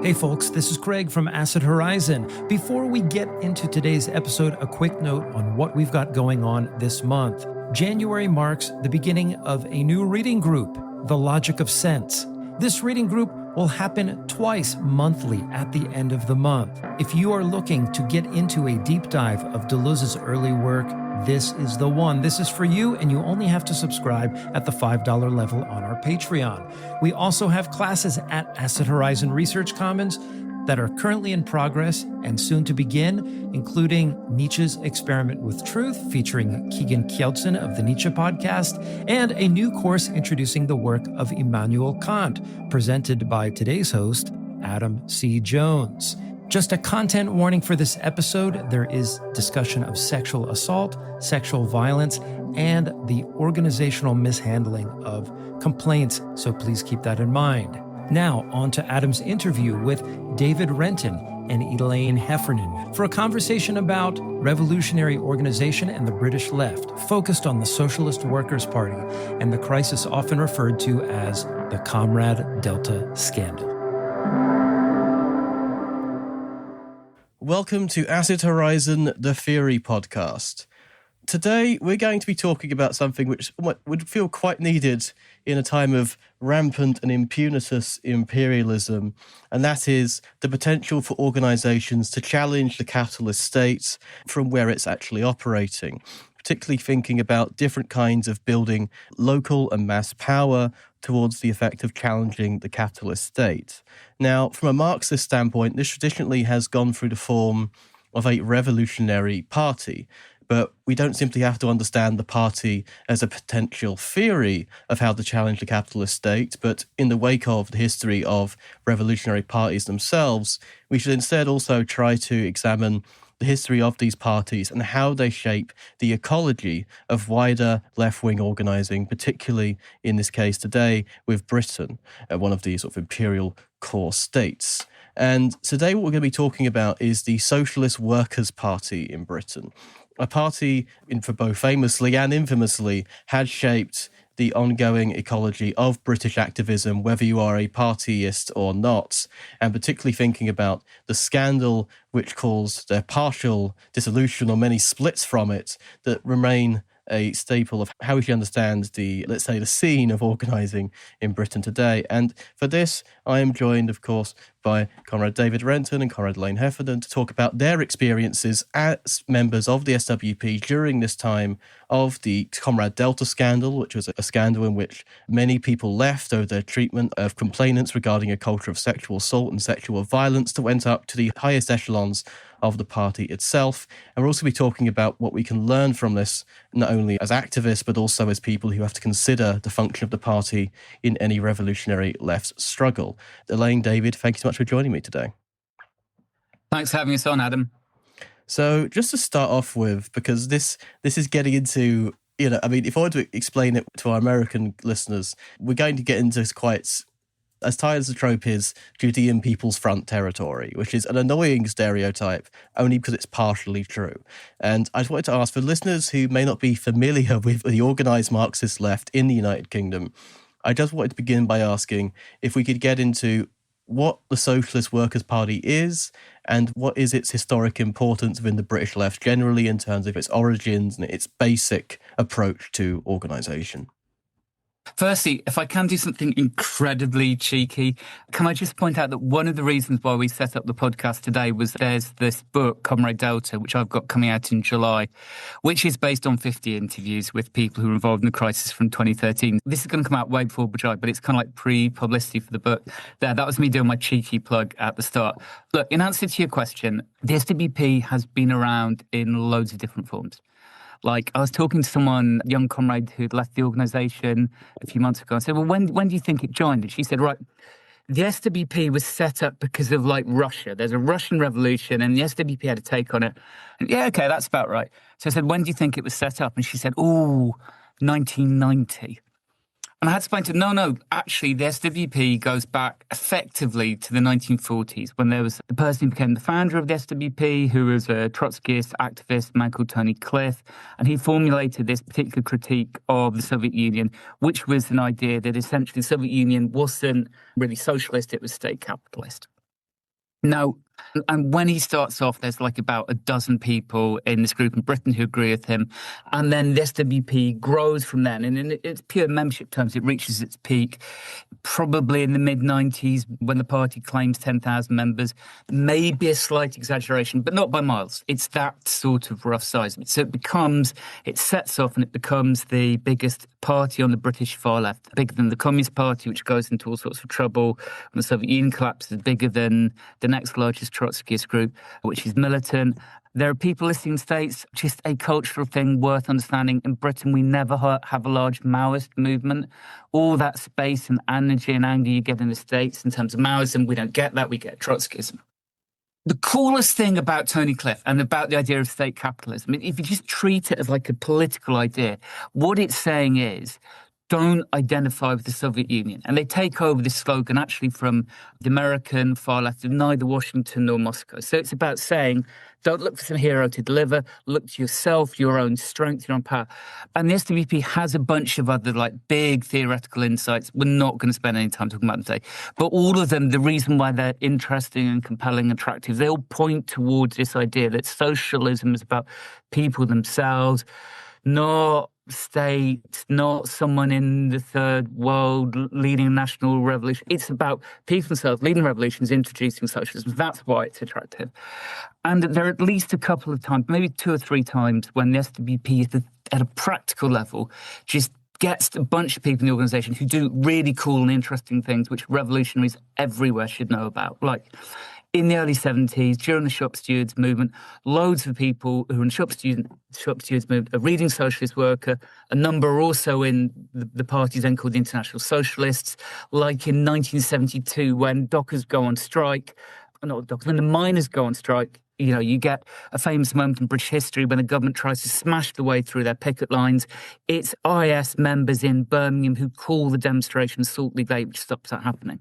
Hey folks, this is Craig from Acid Horizon. Before we get into today's episode, a quick note on what we've got going on this month. January marks the beginning of a new reading group, The Logic of Sense. This reading group will happen twice monthly at the end of the month. If you are looking to get into a deep dive of Deleuze's early work, this is the one. This is for you, and you only have to subscribe at the $5 level on our Patreon. We also have classes at Acid Horizon Research Commons that are currently in progress and soon to begin, including Nietzsche's Experiment with Truth, featuring Keegan Kjeltzen of the Nietzsche podcast, and a new course introducing the work of Immanuel Kant, presented by today's host, Adam C. Jones. Just a content warning for this episode, there is discussion of sexual assault, sexual violence, and the organizational mishandling of complaints, so please keep that in mind. Now, on to Adam's interview with David Renton and Elane Heffernan for a conversation about revolutionary organization and the British left, focused on the Socialist Workers' Party and the crisis often referred to as the Comrade Delta scandal. Welcome to Acid Horizon, the Theory podcast. Today, we're going to be talking about something which would feel quite needed in a time of rampant and impunitus imperialism, and that is the potential for organisations to challenge the capitalist state from where it's actually operating, particularly thinking about different kinds of building local and mass power towards the effect of challenging the capitalist state. Now, from a Marxist standpoint, this traditionally has gone through the form of a revolutionary party, but we don't simply have to understand the party as a potential theory of how to challenge the capitalist state, but in the wake of the history of revolutionary parties themselves, we should instead also try to examine the history of these parties and how they shape the ecology of wider left-wing organising, particularly in this case today with Britain, one of these sort of imperial core states. And today what we're going to be talking about is the Socialist Workers' Party in Britain, a party for both famously and infamously had shaped the ongoing ecology of British activism, whether you are a partyist or not, and particularly thinking about the scandal which caused their partial dissolution or many splits from it that remain a staple of how we should understand the scene of organising in Britain today. And for this, I am joined, of course, by Comrade David Renton and Comrade Elane Heffernan to talk about their experiences as members of the SWP during this time of the Comrade Delta scandal, which was a scandal in which many people left over their treatment of complainants regarding a culture of sexual assault and sexual violence that went up to the highest echelons of the party itself. And we'll also be talking about what we can learn from this, not only as activists, but also as people who have to consider the function of the party in any revolutionary left struggle. Elane, David, thank you so much for joining me today. Thanks for having us on, Adam. So just to start off with, because this is getting into, if I were to explain it to our American listeners, we're going to get into quite, as tired as the trope is, Judean People's Front territory, which is an annoying stereotype only because it's partially true. And I just wanted to ask, for listeners who may not be familiar with the organised Marxist left in the United Kingdom, I just wanted to begin by asking if we could get into what the Socialist Workers' Party is and what is its historic importance within the British left generally in terms of its origins and its basic approach to organisation. Firstly, if I can do something incredibly cheeky, can I just point out that one of the reasons why we set up the podcast today was there's this book, Comrade Delta, which I've got coming out in July, which is based on 50 interviews with people who were involved in the crisis from 2013. This is going to come out way before July, but it's kind of like pre-publicity for the book. That was me doing my cheeky plug at the start. Look, in answer to your question, the SWP has been around in loads of different forms. Like, I was talking to someone, a young comrade who'd left the organisation a few months ago. I said, well, when do you think it joined? And she said, right, the SWP was set up because of, Russia. There's a Russian revolution, and the SWP had a take on it. And, yeah, okay, that's about right. So I said, when do you think it was set up? And she said, 1990. And I had to explain to her, no, actually, the SWP goes back effectively to the 1940s when there was the person who became the founder of the SWP, who was a Trotskyist activist, a man called Tony Cliff, and he formulated this particular critique of the Soviet Union, which was an idea that essentially the Soviet Union wasn't really socialist, it was state capitalist. No. And when he starts off, there's like about a dozen people in this group in Britain who agree with him. And then the SWP grows from then. And in its pure membership terms, it reaches its peak probably in the mid-90s when the party claims 10,000 members. Maybe a slight exaggeration, but not by miles. It's that sort of rough size. So it sets off and it becomes the biggest party on the British far left, bigger than the Communist Party, which goes into all sorts of trouble. When the Soviet Union collapses, bigger than the next largest Trotskyist group, which is militant. There are people listening in the States, just a cultural thing worth understanding. In Britain, we never have a large Maoist movement. All that space and energy and anger you get in the States in terms of Maoism, we don't get that, we get Trotskyism. The coolest thing about Tony Cliff and about the idea of state capitalism, if you just treat it as like a political idea, what it's saying is, don't identify with the Soviet Union. And they take over this slogan actually from the American far left of neither Washington nor Moscow. So it's about saying, don't look for some hero to deliver, look to yourself, your own strength, your own power. And the SWP has a bunch of other like big theoretical insights. We're not going to spend any time talking about them today. But all of them, the reason why they're interesting and compelling and attractive, they all point towards this idea that socialism is about people themselves, not state, not someone in the third world leading a national revolution. It's about people themselves leading revolutions, introducing socialism. That's why it's attractive. And there are at least a couple of times, maybe 2 or 3 times, when the SWP at a practical level just gets a bunch of people in the organisation who do really cool and interesting things which revolutionaries everywhere should know about. Like, in the early 70s, during the shop stewards movement, loads of people who are in the shop stewards movement are reading Socialist Worker. A number are also in the parties then called the International Socialists. Like in 1972, when dockers go on strike, not dockers, when the miners go on strike, you get a famous moment in British history when the government tries to smash the way through their picket lines. It's IS members in Birmingham who call the demonstration Salt League Day, which stops that happening.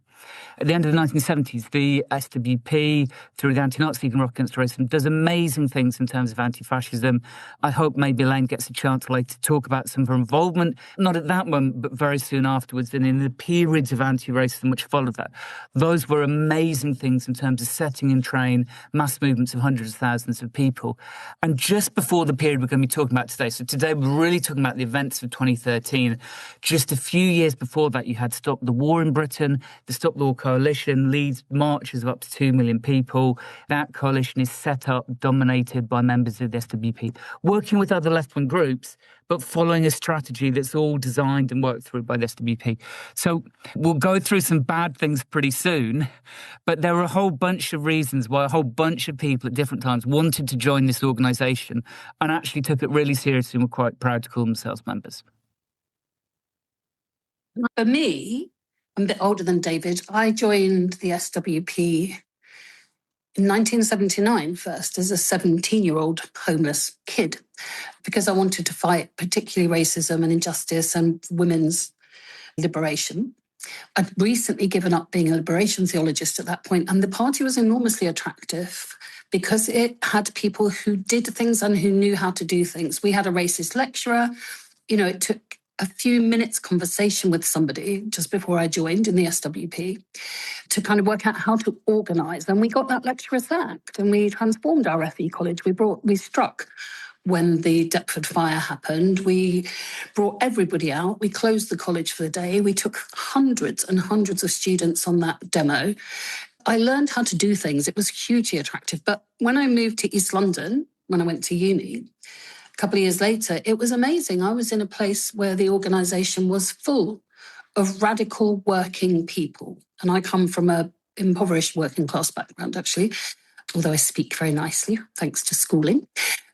At the end of the 1970s, the SWP, through the Anti-Nazi League and Rock Against Racism, does amazing things in terms of anti-fascism. I hope maybe Elane gets a chance later to talk about some of her involvement, not at that moment, but very soon afterwards, and in the periods of anti-racism which followed that. Those were amazing things in terms of setting in train mass movements of hundreds of thousands of people. And just before the period we're going to be talking about today, so today we're really talking about the events of 2013. Just a few years before that, you had Stop the War in Britain. The Stop the War coalition leads marches of up to 2 million people. That coalition is set up, dominated by members of the SWP, working with other left-wing groups, but following a strategy that's all designed and worked through by the SWP. So we'll go through some bad things pretty soon, but there were a whole bunch of reasons why a whole bunch of people at different times wanted to join this organisation and actually took it really seriously and were quite proud to call themselves members. For me, I'm a bit older than David. I joined the SWP in 1979 first as a 17-year-old homeless kid because I wanted to fight particularly racism and injustice and women's liberation. I'd recently given up being a liberation theologist at that point, and the party was enormously attractive because it had people who did things and who knew how to do things. We had a racist lecturer. It took a few minutes conversation with somebody just before I joined in the SWP to kind of work out how to organise. And we got that lecturer sacked and we transformed our FE college. We struck when the Deptford fire happened. We brought everybody out. We closed the college for the day. We took hundreds and hundreds of students on that demo. I learned how to do things. It was hugely attractive. But when I moved to East London, when I went to uni, a couple of years later, it was amazing. I was in a place where the organisation was full of radical working people. And I come from an impoverished working class background, actually, although I speak very nicely, thanks to schooling.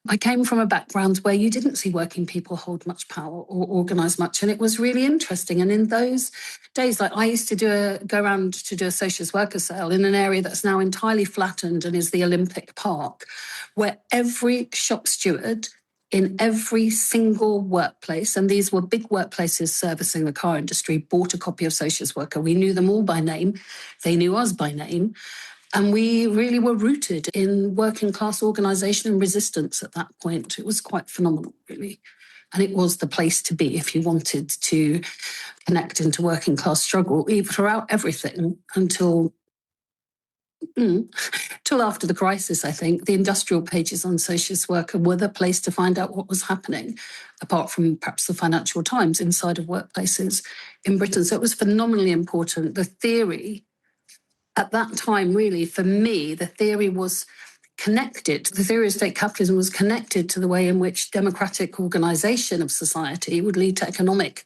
I came from a background where you didn't see working people hold much power or organise much, and it was really interesting. And in those days, like I used to go around to do a socialist worker sale in an area that's now entirely flattened and is the Olympic Park, where every shop steward in every single workplace, and these were big workplaces servicing the car industry, bought a copy of Socialist Worker. We knew them all by name. They knew us by name. And we really were rooted in working class organisation and resistance at that point. It was quite phenomenal, really. And it was the place to be if you wanted to connect into working class struggle throughout everything until till after the crisis, I think, the industrial pages on Socialist Worker were the place to find out what was happening, apart from perhaps the Financial Times inside of workplaces in Britain. So it was phenomenally important. The theory at that time, really, for me, the theory was connected. The theory of state capitalism was connected to the way in which democratic organisation of society would lead to economic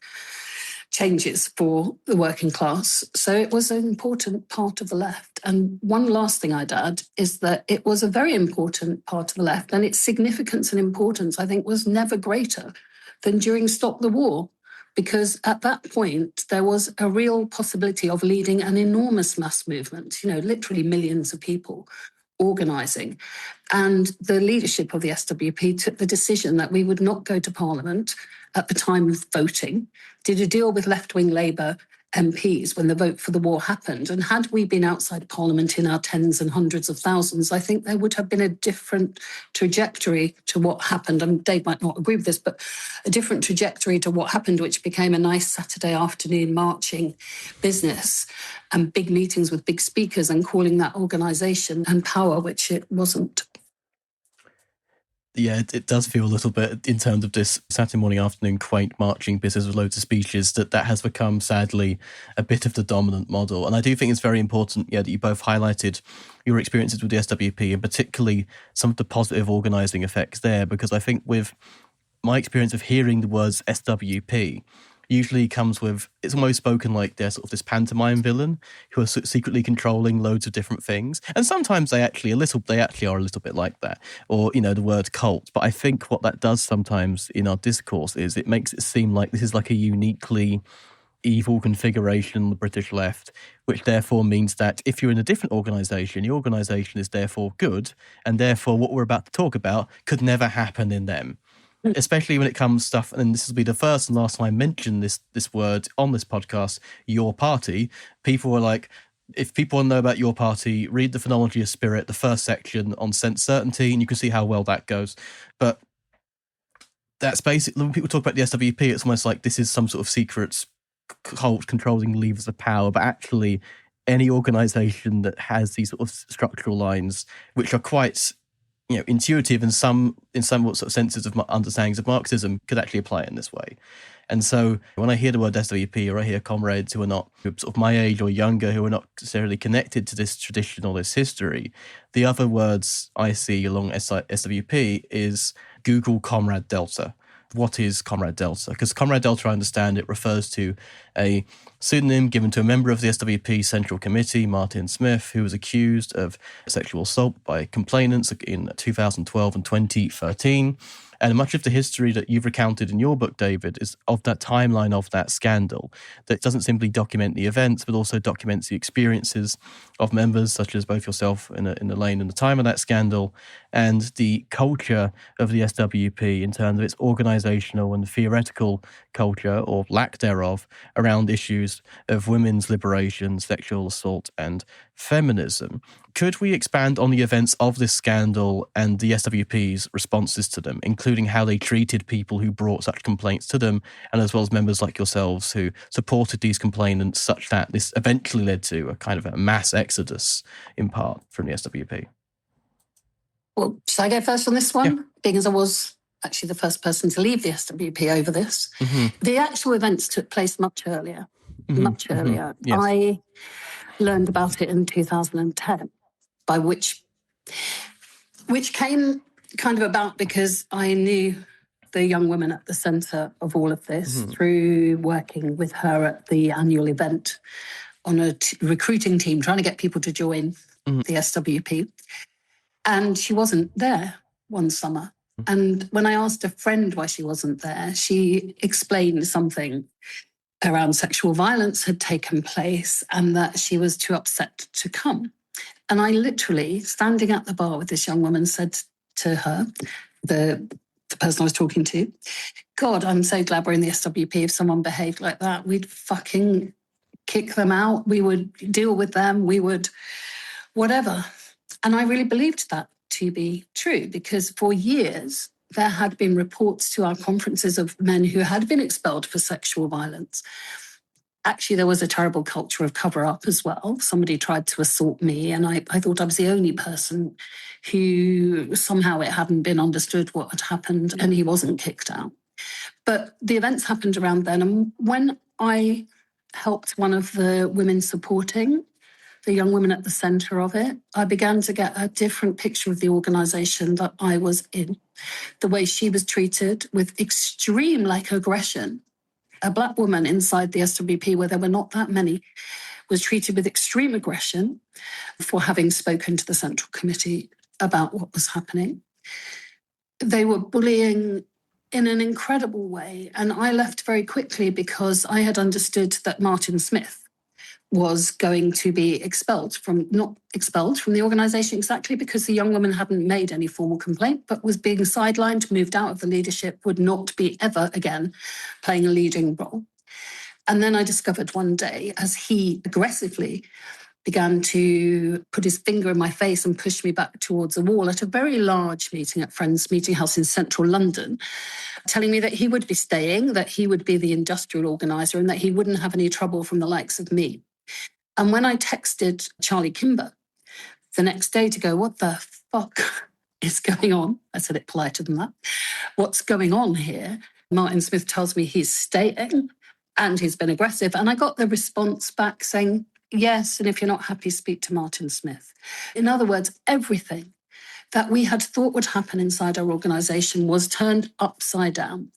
changes for the working class. So it was an important part of the left. And one last thing I'd add is that it was a very important part of the left, and its significance and importance, I think, was never greater than during Stop the War, because at that point, there was a real possibility of leading an enormous mass movement, literally millions of people organising. And the leadership of the SWP took the decision that we would not go to Parliament at the time of voting, did a deal with left-wing Labour MPs when the vote for the war happened. And had we been outside Parliament in our tens and hundreds of thousands, I think there would have been a different trajectory to what happened. And Dave might not agree with this, but a different trajectory to what happened, which became a nice Saturday afternoon marching business and big meetings with big speakers and calling that organisation and power, which it wasn't. Yeah, it does feel a little bit in terms of this Saturday morning afternoon quaint marching business with loads of speeches that has become, sadly, a bit of the dominant model. And I do think it's very important, that you both highlighted your experiences with the SWP and particularly some of the positive organising effects there, because I think with my experience of hearing the words SWP usually comes with, it's almost spoken like they're sort of this pantomime villain who are secretly controlling loads of different things. And sometimes they actually are a little bit like that, or, the word cult. But I think what that does sometimes in our discourse is it makes it seem like this is like a uniquely evil configuration on the British left, which therefore means that if you're in a different organisation, the organisation is therefore good, and therefore what we're about to talk about could never happen in them. Especially when it comes stuff, and this will be the first and last time I mention this word on this podcast, your party. People were like, if people want to know about your party, read the Phenomenology of Spirit, the first section on sense certainty, and you can see how well that goes. But that's basically, when people talk about the SWP, it's almost like this is some sort of secret cult controlling levers of power, but actually any organisation that has these sort of structural lines, which are quite intuitive in some sort of senses of understandings of Marxism, could actually apply it in this way. And so when I hear the word SWP, or I hear comrades who are not sort of my age or younger, who are not necessarily connected to this tradition or this history, the other words I see along SWP is Google Comrade Delta. What is Comrade Delta? Because Comrade Delta, I understand it refers to a pseudonym given to a member of the SWP Central Committee, Martin Smith, who was accused of sexual assault by complainants in 2012 and 2013. And much of the history that you've recounted in your book, David, is of that timeline of that scandal that doesn't simply document the events, but also documents the experiences of members such as both yourself and Elane in the time of that scandal, and the culture of the SWP in terms of its organisational and theoretical culture, or lack thereof, around issues of women's liberation, sexual assault, and feminism. Could we expand on the events of this scandal and the SWP's responses to them, including how they treated people who brought such complaints to them, and as well as members like yourselves who supported these complainants, such that this eventually led to a kind of a mass exodus, in part, from the SWP? Well, should I go first on this one? Yeah. Being as I was actually the first person to leave the SWP over this. Mm-hmm. The actual events took place much earlier. Mm-hmm. Much earlier. Mm-hmm. Yes. I learned about it in 2010, by which came kind of about because I knew the young woman at the centre of all of this through working with her at the annual event on a recruiting team, trying to get people to join the SWP. And she wasn't there one summer. And when I asked a friend why she wasn't there, she explained something around sexual violence had taken place and that she was too upset to come. And I literally, standing at the bar with this young woman, said to her, the person I was talking to, God, I'm so glad we're in the SWP. If someone behaved like that, we'd fucking kick them out. We would deal with them. We would whatever. And I really believed that to be true, because for years there had been reports to our conferences of men who had been expelled for sexual violence. Actually, there was a terrible culture of cover-up as well. Somebody tried to assault me, and I thought I was the only person who somehow it hadn't been understood what had happened, and he wasn't kicked out. But the events happened around then, and when I helped one of the women supporting, the young women at the centre of it, I began to get a different picture of the organisation that I was in. The way she was treated with extreme aggression. A black woman inside the SWP, where there were not that many, was treated with extreme aggression for having spoken to the Central Committee about what was happening. They were bullying in an incredible way. And I left very quickly because I had understood that Martin Smith was going to be not expelled from the organisation exactly because the young woman hadn't made any formal complaint, but was being sidelined, moved out of the leadership, would not be ever again playing a leading role. And then I discovered one day, as he aggressively began to put his finger in my face and push me back towards a wall at a very large meeting at Friends Meeting House in central London, telling me that he would be staying, that he would be the industrial organiser, and that he wouldn't have any trouble from the likes of me. And when I texted Charlie Kimber the next day to go, what the fuck is going on? I said it politer than that. What's going on here? Martin Smith tells me he's staying and he's been aggressive. And I got the response back saying, yes, and if you're not happy, speak to Martin Smith. In other words, everything that we had thought would happen inside our organisation was turned upside down.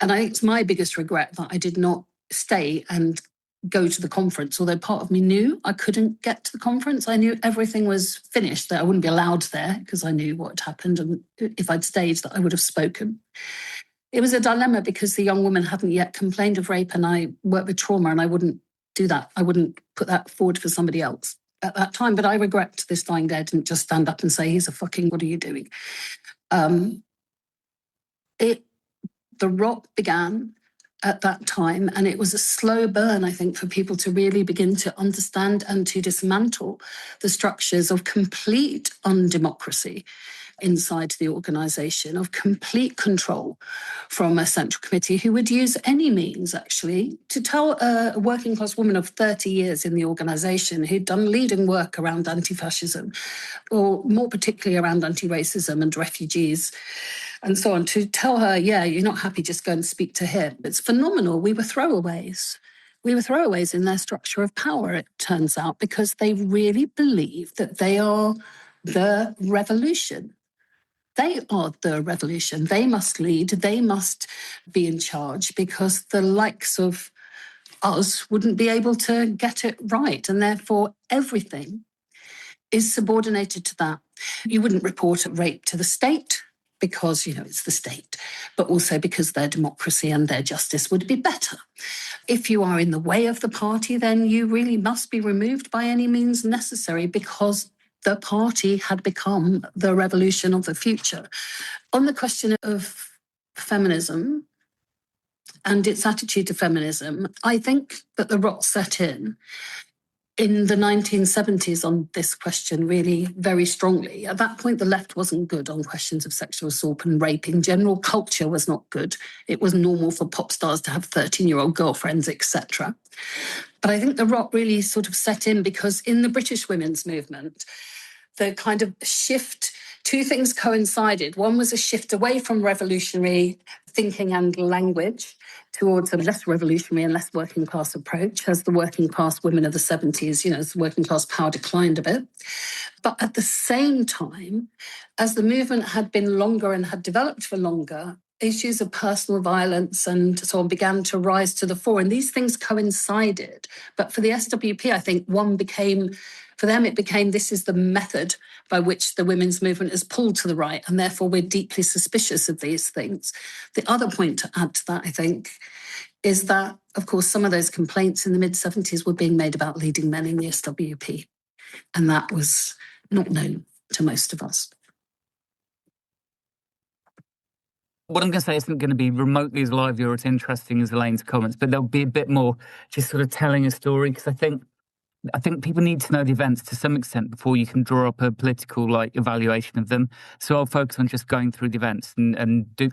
And I think it's my biggest regret that I did not stay and go to the conference, although part of me knew I couldn't get to the conference. I knew everything was finished, that I wouldn't be allowed there because I knew what had happened, and if I'd stayed, that I would have spoken. It was a dilemma because the young woman hadn't yet complained of rape, and I worked with trauma, and I wouldn't do that. I wouldn't put that forward for somebody else at that time. But I regret to this dying day I didn't just stand up and say, he's a fucking, what are you doing? The rot began at that time, and it was a slow burn, I think, for people to really begin to understand and to dismantle the structures of complete undemocracy inside the organisation, of complete control from a central committee who would use any means, actually, to tell a working class woman of 30 years in the organisation who'd done leading work around anti-fascism, or more particularly around anti-racism and refugees, and so on, to tell her, yeah, you're not happy, just go and speak to him. It's phenomenal. We were throwaways. We were throwaways in their structure of power, it turns out, because they really believe that they are the revolution. They are the revolution. They must lead. They must be in charge because the likes of us wouldn't be able to get it right. And therefore, everything is subordinated to that. You wouldn't report a rape to the state because, it's the state, but also because their democracy and their justice would be better. If you are in the way of the party, then you really must be removed by any means necessary because the party had become the revolution of the future. On the question of feminism and its attitude to feminism, I think that the rot set in the 1970s on this question really very strongly. At that point, the left wasn't good on questions of sexual assault and rape. In general, culture was not good. It was normal for pop stars to have 13-year-old girlfriends, etc. But I think the rot really sort of set in because in the British women's movement, the kind of shift, two things coincided. One was a shift away from revolutionary thinking and language towards a less revolutionary and less working class approach as the working class women of the 70s, as the working class power declined a bit. But at the same time, as the movement had been longer and had developed for longer, issues of personal violence and so on began to rise to the fore. And these things coincided. But for the SWP, I think for them, it became this is the method by which the women's movement is pulled to the right, and therefore we're deeply suspicious of these things. The other point to add to that, I think, is that, of course, some of those complaints in the mid-70s were being made about leading men in the SWP, and that was not known to most of us. What I'm going to say isn't going to be remotely as lively or as interesting as Elane's comments, but there'll be a bit more just sort of telling a story, because I think I think people need to know the events to some extent before you can draw up a political evaluation of them. So I'll focus on just going through the events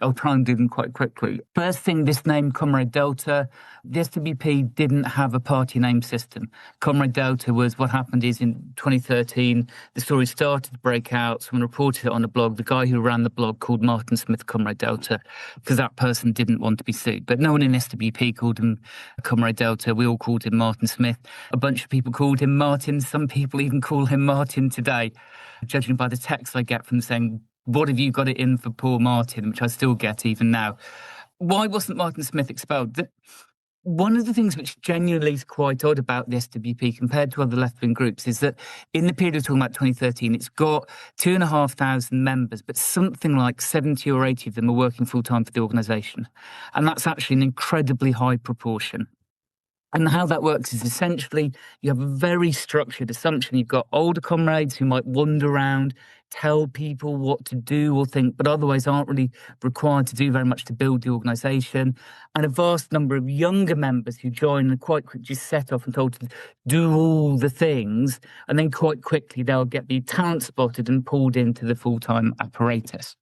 I'll try and do them quite quickly. First thing, this name, Comrade Delta. The SWP didn't have a party name system. Comrade Delta was what happened is in 2013, the story started to break out. Someone reported it on a blog. The guy who ran the blog called Martin Smith Comrade Delta because that person didn't want to be sued. But no one in SWP called him Comrade Delta. We all called him Martin Smith. A bunch of people called him Martin. Some people even call him Martin today, judging by the texts I get from them saying, "What have you got it in for poor Martin?" which I still get even now. Why wasn't Martin Smith expelled? One of the things which genuinely is quite odd about the SWP compared to other left-wing groups is that in the period we're talking about 2013, it's got 2,500 members, but something like 70 or 80 of them are working full-time for the organisation. And that's actually an incredibly high proportion. And how that works is essentially you have a very structured assumption. You've got older comrades who might wander around, tell people what to do or think, but otherwise aren't really required to do very much to build the organisation. And a vast number of younger members who join and quite quickly just set off and told to do all the things. And then quite quickly they'll get the talent spotted and pulled into the full-time apparatus.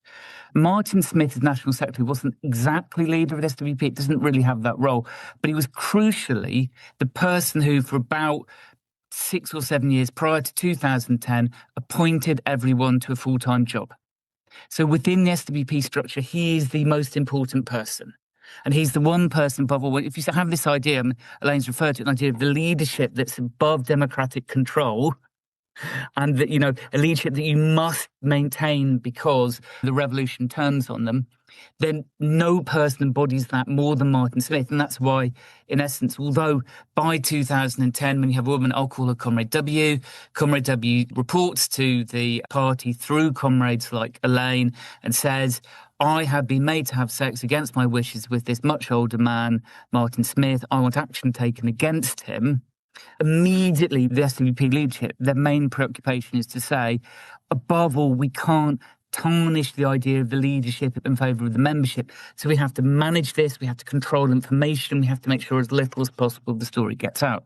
Martin Smith, as National Secretary, wasn't exactly leader of the SWP. It doesn't really have that role. But he was crucially the person who, for about 6 or 7 years prior to 2010, appointed everyone to a full-time job. So within the SWP structure, he is the most important person. And he's the one person above all. If you have this idea, Elane's referred to it, an idea of the leadership that's above democratic control, and that, a leadership that you must maintain because the revolution turns on them, then no person embodies that more than Martin Smith. And that's why, in essence, although by 2010, when you have a woman, I'll call her Comrade W, Comrade W reports to the party through comrades like Elane and says, "I have been made to have sex against my wishes with this much older man, Martin Smith. I want action taken against him." Immediately, the SWP leadership, their main preoccupation is to say, above all, we can't tarnish the idea of the leadership in favour of the membership. So we have to manage this, we have to control information, we have to make sure as little as possible the story gets out.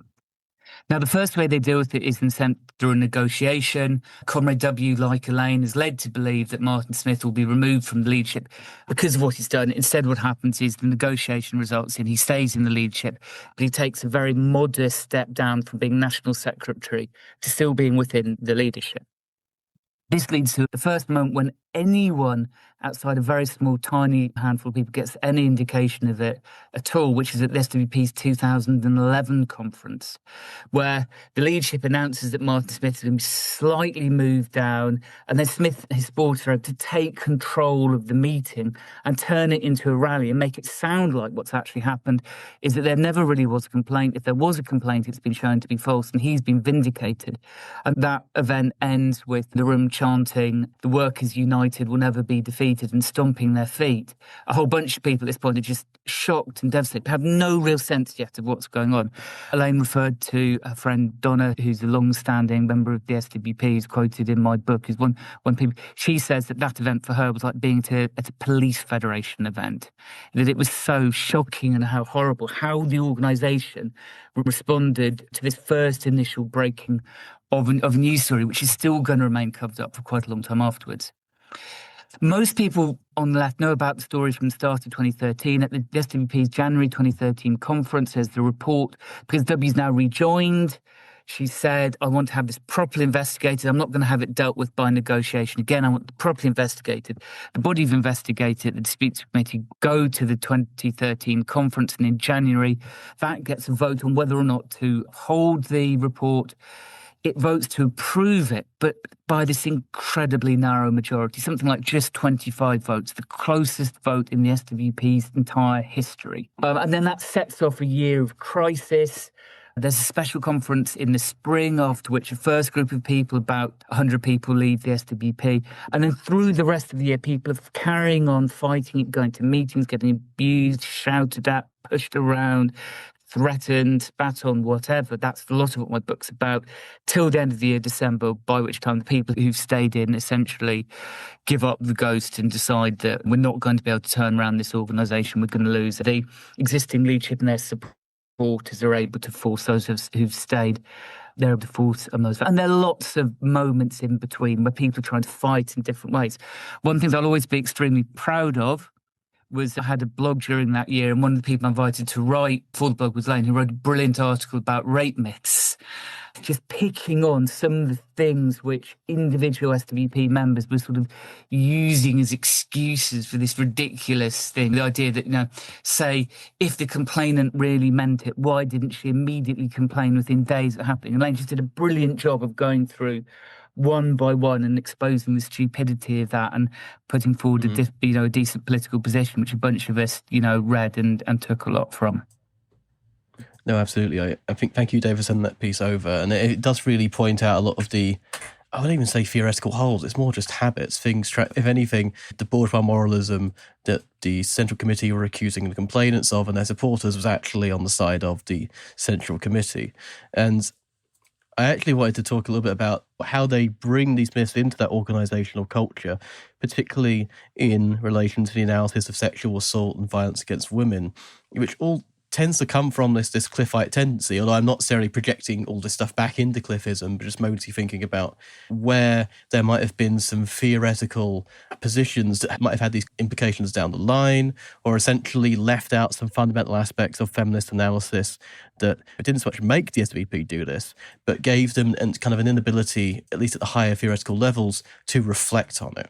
Now, the first way they deal with it is sent through a negotiation. Comrade W, like Elane, is led to believe that Martin Smith will be removed from the leadership because of what he's done. Instead, what happens is the negotiation results in he stays in the leadership, but he takes a very modest step down from being National Secretary to still being within the leadership. This leads to the first moment when anyone outside a very small, tiny handful of people gets any indication of it at all, which is at the SWP's 2011 conference, where the leadership announces that Martin Smith has been slightly moved down, and then Smith and his supporters are to take control of the meeting and turn it into a rally and make it sound like what's actually happened is that there never really was a complaint. If there was a complaint, it's been shown to be false, and he's been vindicated. And that event ends with the room chanting, "The workers united will never be defeated," and stomping their feet. A whole bunch of people at this point are just shocked and devastated, have no real sense yet of what's going on. Elaine referred to her friend Donna, who's a long-standing member of the SWP, who's quoted in my book, who's one people. She says that event for her was like being at a police federation event, that it was so shocking and how horrible, how the organisation responded to this first initial breaking of a news story, which is still going to remain covered up for quite a long time afterwards. Most people on the left know about the stories from the start of 2013. At the SWP's January 2013 conference, there's the report, because W's now rejoined. She said, "I want to have this properly investigated. I'm not going to have it dealt with by negotiation again. I want it properly investigated." The body who've investigated, the Disputes Committee, go to the 2013 conference, and in January, that gets a vote on whether or not to hold the report. It votes to approve it, but by this incredibly narrow majority, something like just 25 votes, the closest vote in the SWP's entire history. And then that sets off a year of crisis. There's a special conference in the spring, after which a first group of people, about 100 people, leave the SWP. And then through the rest of the year, people are carrying on fighting it, going to meetings, getting abused, shouted at, pushed around, threatened, spat on, whatever. That's a lot of what my book's about, till the end of the year, December, by which time the people who've stayed in essentially give up the ghost and decide that we're not going to be able to turn around this organisation. We're going to lose the existing leadership and their supporters are able to force those who've stayed They're the force on those. And there are lots of moments in between where people are trying to fight in different ways. One thing I'll always be extremely proud of was I had a blog during that year, and one of the people I invited to write for the blog was Elane, who wrote a brilliant article about rape myths, just picking on some of the things which individual SWP members were sort of using as excuses for this ridiculous thing. The idea that, say, if the complainant really meant it, why didn't she immediately complain within days of it happening? Elane just did a brilliant job of going through one by one and exposing the stupidity of that and putting forward a decent political position, which a bunch of us, read and took a lot from. No, absolutely. I think thank you, Dave, for sending that piece over. And it does really point out a lot of the, I wouldn't even say theoretical holes, it's more just habits, things, if anything, the bourgeois moralism that the Central Committee were accusing the complainants of and their supporters was actually on the side of the Central Committee. And I actually wanted to talk a little bit about how they bring these myths into that organisational culture, particularly in relation to the analysis of sexual assault and violence against women, which all tends to come from this Cliffite tendency, although I'm not necessarily projecting all this stuff back into Cliffism, but just mostly thinking about where there might have been some theoretical positions that might have had these implications down the line, or essentially left out some fundamental aspects of feminist analysis that didn't so much make the SVP do this, but gave them kind of an inability, at least at the higher theoretical levels, to reflect on it.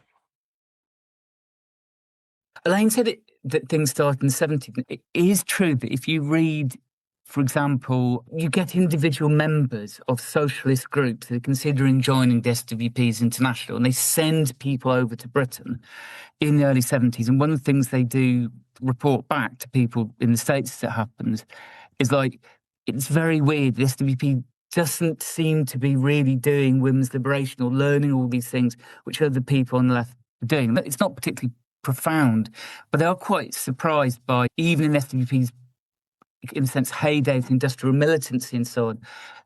Elane said that things started in the 70s. It is true that if you read, for example, you get individual members of socialist groups that are considering joining the SWP's International, and they send people over to Britain in the early 70s. And one of the things they do report back to people in the States as it happens is it's very weird. The SWP doesn't seem to be really doing women's liberation or learning all these things which other people on the left are doing. It's not particularly profound, but they are quite surprised by, even in SWP's, in a sense, heyday of industrial militancy and so on,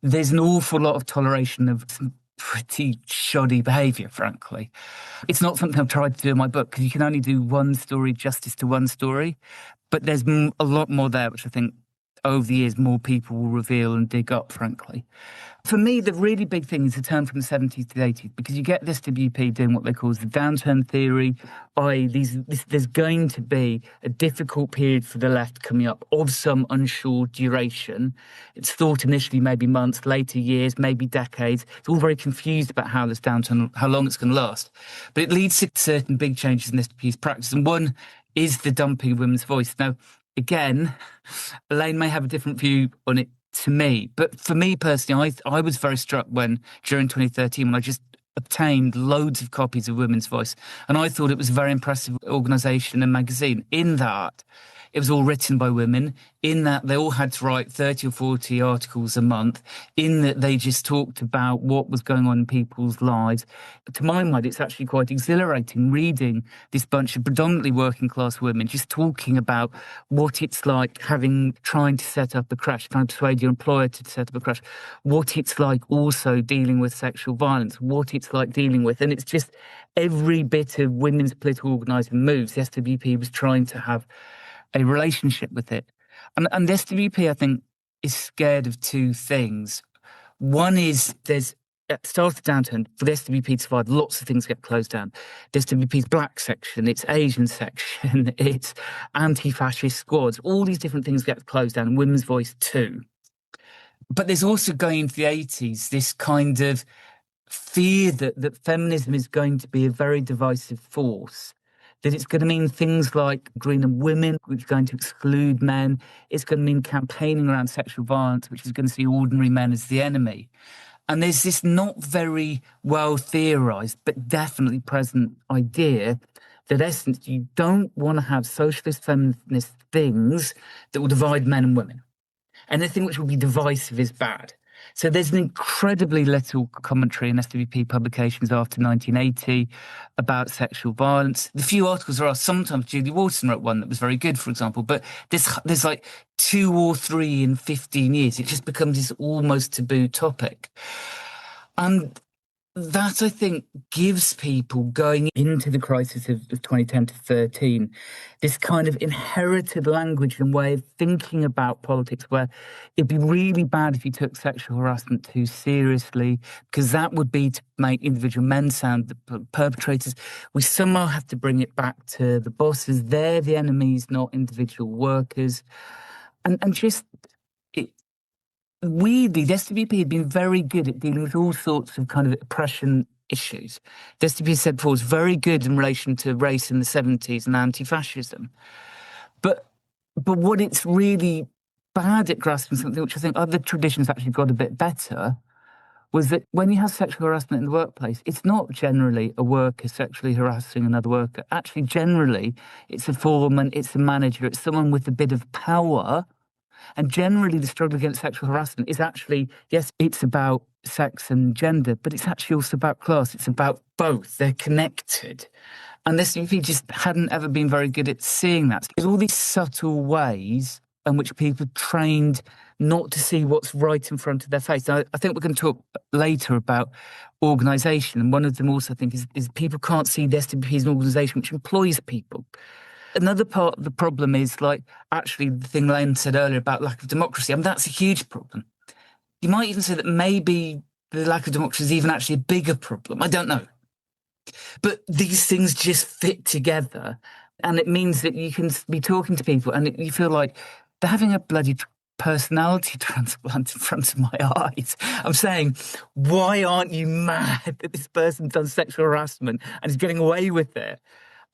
there's an awful lot of toleration of some pretty shoddy behaviour, frankly. It's not something I've tried to do in my book, because you can only do one story justice to one story, but there's a lot more there, which I think over the years more people will reveal and dig up, frankly. For me, the really big thing is the turn from the 70s to the 80s, because you get this WP doing what they call the downturn theory, i.e. there's going to be a difficult period for the left coming up of some unsure duration. It's thought initially maybe months, later years, maybe decades. It's all very confused about how this downturn, how long it's going to last. But it leads to certain big changes in this WP's practice, and one is the dumping of women's voice. Now, again, Elane may have a different view on it to me, but for me personally, I was very struck when, during 2013, when I just obtained loads of copies of Women's Voice, and I thought it was a very impressive organisation and magazine, in that it was all written by women, in that they all had to write 30 or 40 articles a month, in that they just talked about what was going on in people's lives. To my mind, it's actually quite exhilarating reading this bunch of predominantly working class women just talking about what it's like trying to set up a crash, trying to persuade your employer to set up a crash, what it's like also dealing with sexual violence, what it's like dealing with. And it's just every bit of women's political organising moves, the SWP was trying to have a relationship with it. And the SWP, I think, is scared of two things. One is at the start of the downturn, for the SWP to survive, lots of things get closed down. The SWP's black section, its Asian section, its anti-fascist squads, all these different things get closed down, and Women's Voice too. But there's also, going into the 80s, this kind of fear that feminism is going to be a very divisive force, that it's going to mean things like greener women, which is going to exclude men. It's going to mean campaigning around sexual violence, which is going to see ordinary men as the enemy. And there's this not very well theorised, but definitely present idea that, essence, you don't want to have socialist feminist things that will divide men and women. Anything which will be divisive is bad. So there's an incredibly little commentary in SWP publications after 1980 about sexual violence. The few articles there are, sometimes Julie Walton wrote one that was very good, for example, but there's like 2 or 3 in 15 years. It just becomes this almost taboo topic. And that, I think, gives people going into the crisis of 2010 to 13 this kind of inherited language and way of thinking about politics, where it'd be really bad if you took sexual harassment too seriously, because that would be to make individual men sound the perpetrators. We somehow have to bring it back to the bosses. They're the enemies, not individual workers. And just... weirdly, the SWP had been very good at dealing with all sorts of kind of oppression issues. The SWP said before was very good in relation to race in the 70s and anti-fascism. But what it's really bad at grasping, something which I think other traditions actually got a bit better, was that when you have sexual harassment in the workplace, it's not generally a worker sexually harassing another worker. Actually, generally, it's a foreman, it's a manager, it's someone with a bit of power. And generally, the struggle against sexual harassment is actually, yes, it's about sex and gender, but it's actually also about class. It's about both. They're connected. And the SWP just hadn't ever been very good at seeing that. There's all these subtle ways in which people are trained not to see what's right in front of their face. Now, I think we're going to talk later about organisation. And one of them also, I think, is people can't see the SWP as an organisation which employs people. Another part of the problem is, like, actually the thing Elane said earlier about lack of democracy. I mean, that's a huge problem. You might even say that maybe the lack of democracy is even actually a bigger problem. I don't know. But these things just fit together. And it means that you can be talking to people and you feel like they're having a bloody personality transplant in front of my eyes. I'm saying, why aren't you mad that this person's done sexual harassment and is getting away with it?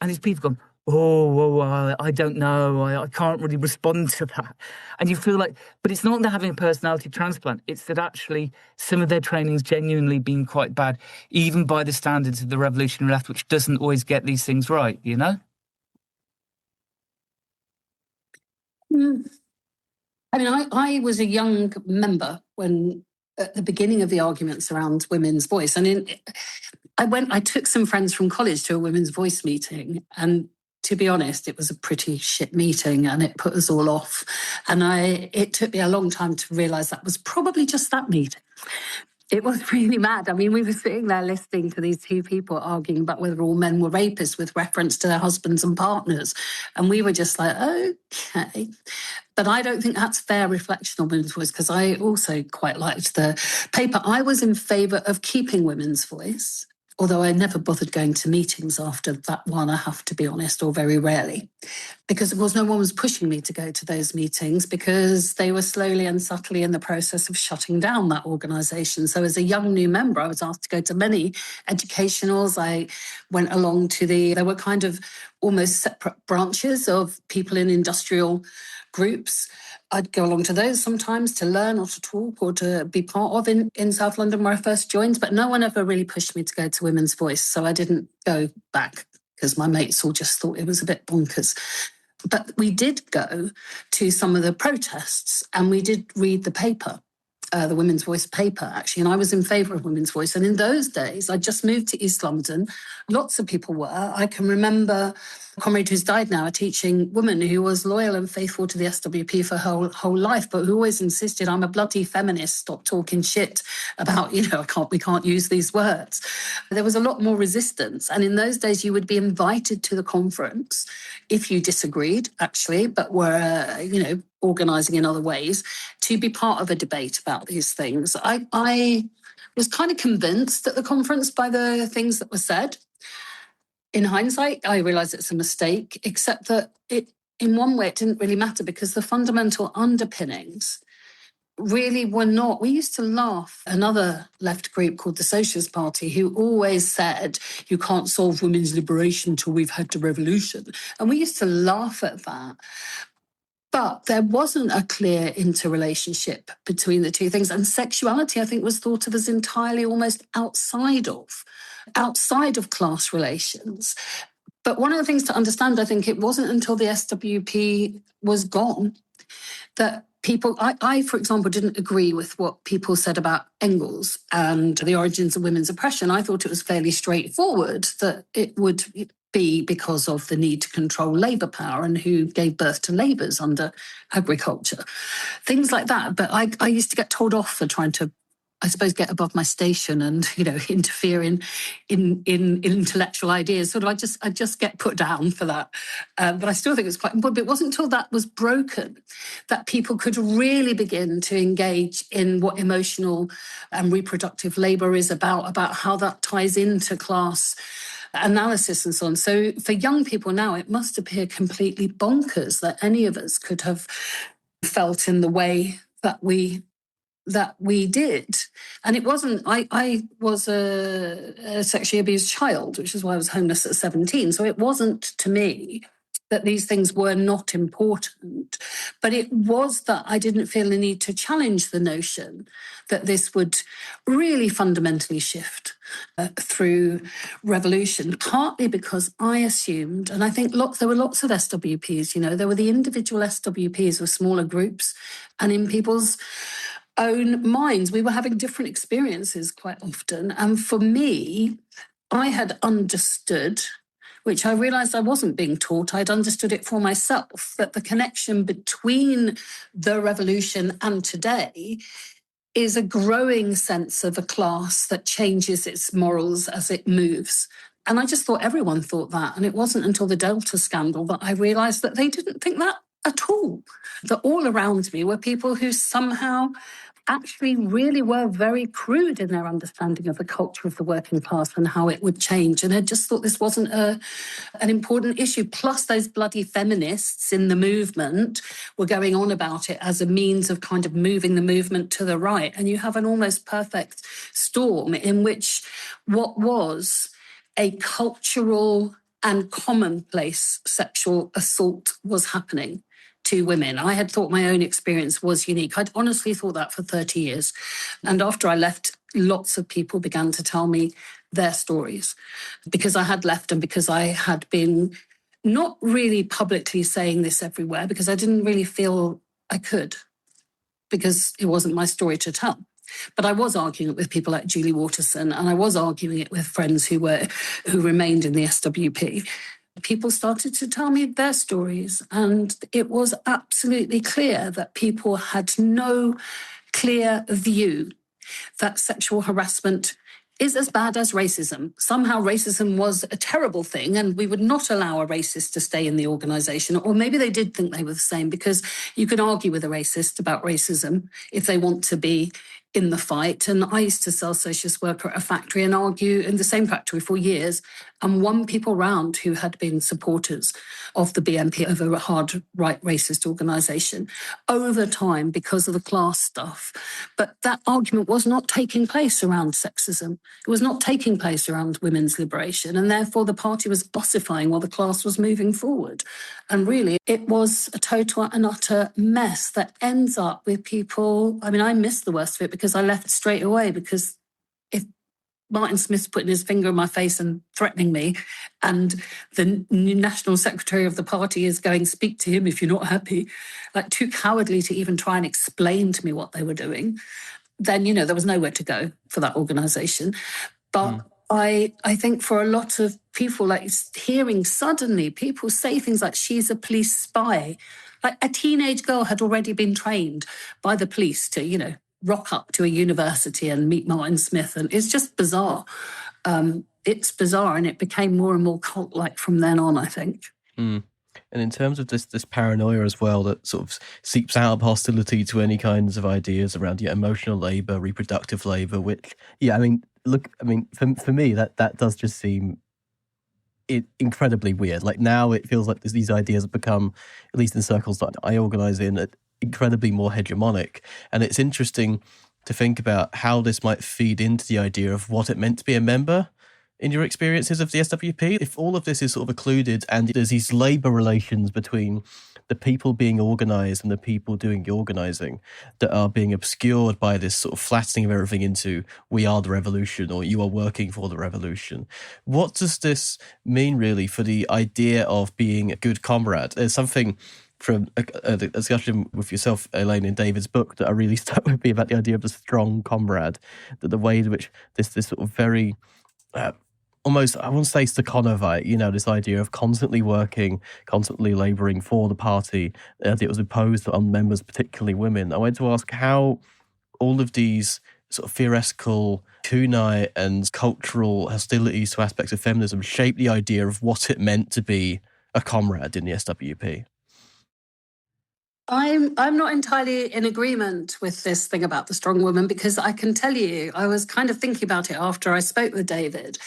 And these people going, I don't know, I can't really respond to that. And you feel like, but it's not that having a personality transplant, it's that actually some of their training's genuinely been quite bad, even by the standards of the revolutionary left, which doesn't always get these things right, you know? I mean, I was a young member when, at the beginning of the arguments around women's voice, and I took some friends from college to a women's voice meeting, and to be honest, it was a pretty shit meeting and it put us all off. And it took me a long time to realise that was probably just that meeting. It was really mad. I mean, we were sitting there listening to these two people arguing about whether all men were rapists with reference to their husbands and partners. And we were just like, okay. But I don't think that's fair reflection on women's voice, because I also quite liked the paper. I was in favour of keeping women's voice, although I never bothered going to meetings after that one, I have to be honest, or very rarely, because no one was pushing me to go to those meetings, because they were slowly and subtly in the process of shutting down that organisation. So as a young new member, I was asked to go to many educationals. I went along to there were kind of almost separate branches of people in industrial groups. I'd go along to those sometimes to learn or to talk or to be part of in South London where I first joined, but no one ever really pushed me to go to Women's Voice. So I didn't go back because my mates all just thought it was a bit bonkers. But we did go to some of the protests and we did read the paper, the Women's Voice paper, actually, and I was in favour of Women's Voice. And in those days, I just moved to East London. Lots of people were. I can remember a comrade who's died now, a teaching woman who was loyal and faithful to the SWP for her whole life, but who always insisted, I'm a bloody feminist, stop talking shit about, we can't use these words. There was a lot more resistance. And in those days, you would be invited to the conference if you disagreed, actually, but were, organising in other ways, to be part of a debate about these things. I was kind of convinced at the conference by the things that were said. In hindsight, I realise it's a mistake, except that in one way, it didn't really matter, because the fundamental underpinnings really were not. We used to laugh. Another left group called the Socialist Party, who always said, you can't solve women's liberation till we've had the revolution. And we used to laugh at that. But there wasn't a clear interrelationship between the two things. And sexuality, I think, was thought of as entirely almost outside of class relations. But one of the things to understand, I think, it wasn't until the SWP was gone that people, I, for example, didn't agree with what people said about Engels and the origins of women's oppression. I thought it was fairly straightforward that it would be because of the need to control labour power and who gave birth to labours under agriculture, things like that. But I used to get told off for trying to I suppose, get above my station and, interfere in intellectual ideas. Sort of, I just get put down for that. But I still think it's quite important. But it wasn't until that was broken that people could really begin to engage in what emotional and reproductive labour is about how that ties into class analysis and so on. So for young people now, it must appear completely bonkers that any of us could have felt in the way that we did. And it wasn't, I was a sexually abused child, which is why I was homeless at 17. So it wasn't to me that these things were not important, but it was that I didn't feel the need to challenge the notion that this would really fundamentally shift through revolution, partly because I assumed, and I think there were lots of SWPs, there were the individual SWPs of smaller groups, and in people's own minds, we were having different experiences quite often. And for me, I had understood, which I realised I wasn't being taught, I'd understood it for myself, that the connection between the revolution and today is a growing sense of a class that changes its morals as it moves. And I just thought everyone thought that. And it wasn't until the Delta scandal that I realised that they didn't think that at all. That all around me were people who somehow actually really were very crude in their understanding of the culture of the working class and how it would change. And I just thought this wasn't an important issue. Plus, those bloody feminists in the movement were going on about it as a means of kind of moving the movement to the right. And you have an almost perfect storm in which what was a cultural and commonplace sexual assault was happening to women. I had thought my own experience was unique. I'd honestly thought that for 30 years. And after I left, lots of people began to tell me their stories because I had left and because I had been not really publicly saying this everywhere because I didn't really feel I could because it wasn't my story to tell. But I was arguing it with people like Julie Waterson, and I was arguing it with friends who remained in the SWP. People started to tell me their stories, and it was absolutely clear that people had no clear view that sexual harassment is as bad as racism. Somehow racism was a terrible thing and we would not allow a racist to stay in the organisation. Or maybe they did think they were the same, because you can argue with a racist about racism if they want to be in the fight. And I used to sell socialist worker at a factory and argue in the same factory for years and won people round who had been supporters of the BNP over a hard right racist organisation over time because of the class stuff. But that argument was not taking place around sexism. It was not taking place around women's liberation. And therefore the party was ossifying while the class was moving forward. And really, it was a total and utter mess that ends up with people. I mean, I missed the worst of it because I left straight away, because if Martin Smith's putting his finger in my face and threatening me, and the new national secretary of the party is going, speak to him if you're not happy, like too cowardly to even try and explain to me what they were doing, then, there was nowhere to go for that organisation. But I think for a lot of people, like hearing suddenly people say things like, she's a police spy, like a teenage girl had already been trained by the police to, rock up to a university and meet Martin Smith. And it's just bizarre. It's bizarre. And it became more and more cult-like from then on, I think. And in terms of this paranoia as well, that sort of seeps out of hostility to any kinds of ideas around emotional labour, reproductive labour, which, for me, that does just seem incredibly weird. Like now it feels like these ideas have become, at least in circles that I organise in, incredibly more hegemonic. And it's interesting to think about how this might feed into the idea of what it meant to be a member in your experiences of the SWP. If all of this is sort of occluded and there's these labour relations between the people being organised and the people doing the organising that are being obscured by this sort of flattening of everything into we are the revolution or you are working for the revolution. What does this mean really for the idea of being a good comrade? There's something from a discussion with yourself, Elane, in David's book that I really stuck with me about the idea of the strong comrade, that the way in which this sort of very almost, I won't say Stakhanovite, this idea of constantly working, constantly labouring for the party, it was imposed on members, particularly women. I wanted to ask how all of these sort of theoretical kunai and cultural hostilities to aspects of feminism shaped the idea of what it meant to be a comrade in the SWP? I'm not entirely in agreement with this thing about the strong woman, because I can tell you, I was kind of thinking about it after I spoke with David.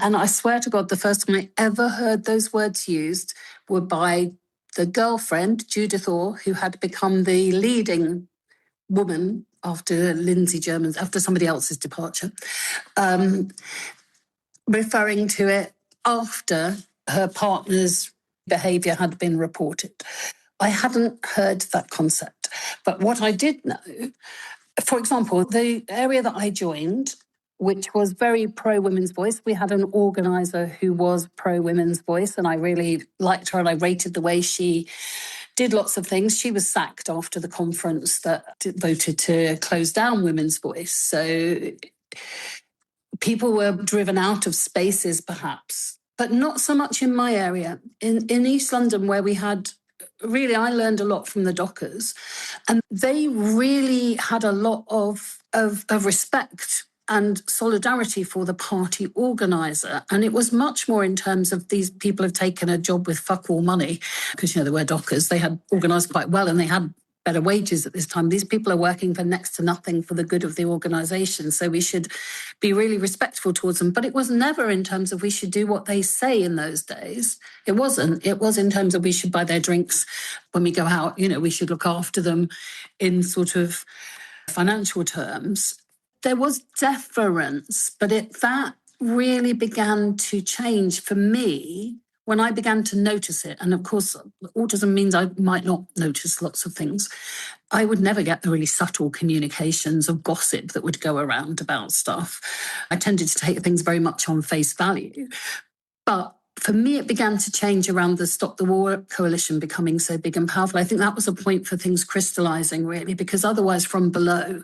And I swear to God, the first time I ever heard those words used were by the girlfriend, Judith Orr, who had become the leading woman after Lindsay German's, after somebody else's departure, referring to it after her partner's behaviour had been reported. I hadn't heard that concept. But what I did know, for example, the area that I joined, which was very pro-women's voice, we had an organiser who was pro-women's voice, and I really liked her and I rated the way she did lots of things. She was sacked after the conference that voted to close down women's voice. So people were driven out of spaces, perhaps, but not so much in my area. In East London, where we had, really, I learned a lot from the Dockers, and they really had a lot of respect and solidarity for the party organiser. And it was much more in terms of these people have taken a job with fuck all money, because, they were Dockers. They had organised quite well and they had better wages at this time. These people are working for next to nothing for the good of the organisation. So we should be really respectful towards them. But it was never in terms of we should do what they say in those days. It wasn't. It was in terms of we should buy their drinks when we go out. We should look after them in sort of financial terms. There was deference, but that really began to change for me when I began to notice it. And of course, autism means I might not notice lots of things. I would never get the really subtle communications of gossip that would go around about stuff. I tended to take things very much on face value. But for me, it began to change around the Stop the War coalition becoming so big and powerful. I think that was a point for things crystallising, really, because otherwise from below,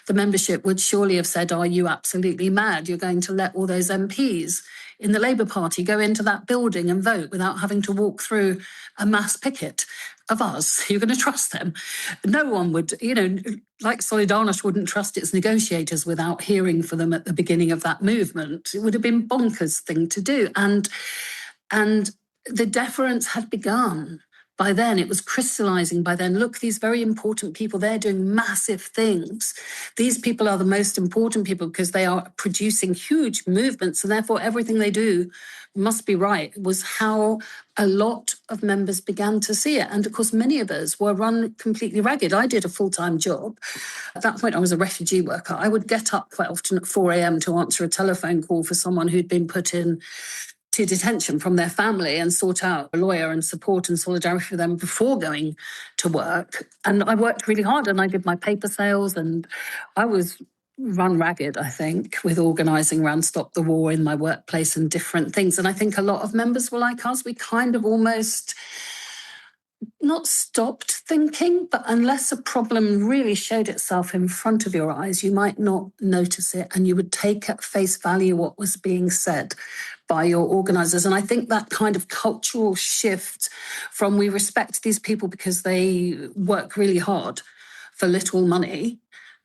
the membership would surely have said, are you absolutely mad? You're going to let all those MPs in the Labour Party go into that building and vote without having to walk through a mass picket of us? You're going to trust them? No one would, like Solidarność wouldn't trust its negotiators without hearing from them at the beginning of that movement. It would have been a bonkers thing to do. And the deference had begun. By then, it was crystallising by then. Look, these very important people, they're doing massive things. These people are the most important people because they are producing huge movements, and therefore everything they do must be right, was how a lot of members began to see it. And of course, many of us were run completely ragged. I did a full-time job. At that point, I was a refugee worker. I would get up quite often at 4 a.m. to answer a telephone call for someone who'd been put in to detention from their family and sort out a lawyer and support and solidarity for them before going to work. And I worked really hard and I did my paper sales, and I was run ragged, I think, with organising around Stop the War in my workplace and different things. And I think a lot of members were like us. We kind of almost not stopped thinking, but unless a problem really showed itself in front of your eyes, you might not notice it, and you would take at face value what was being said by your organisers. And I think that kind of cultural shift from we respect these people because they work really hard for little money,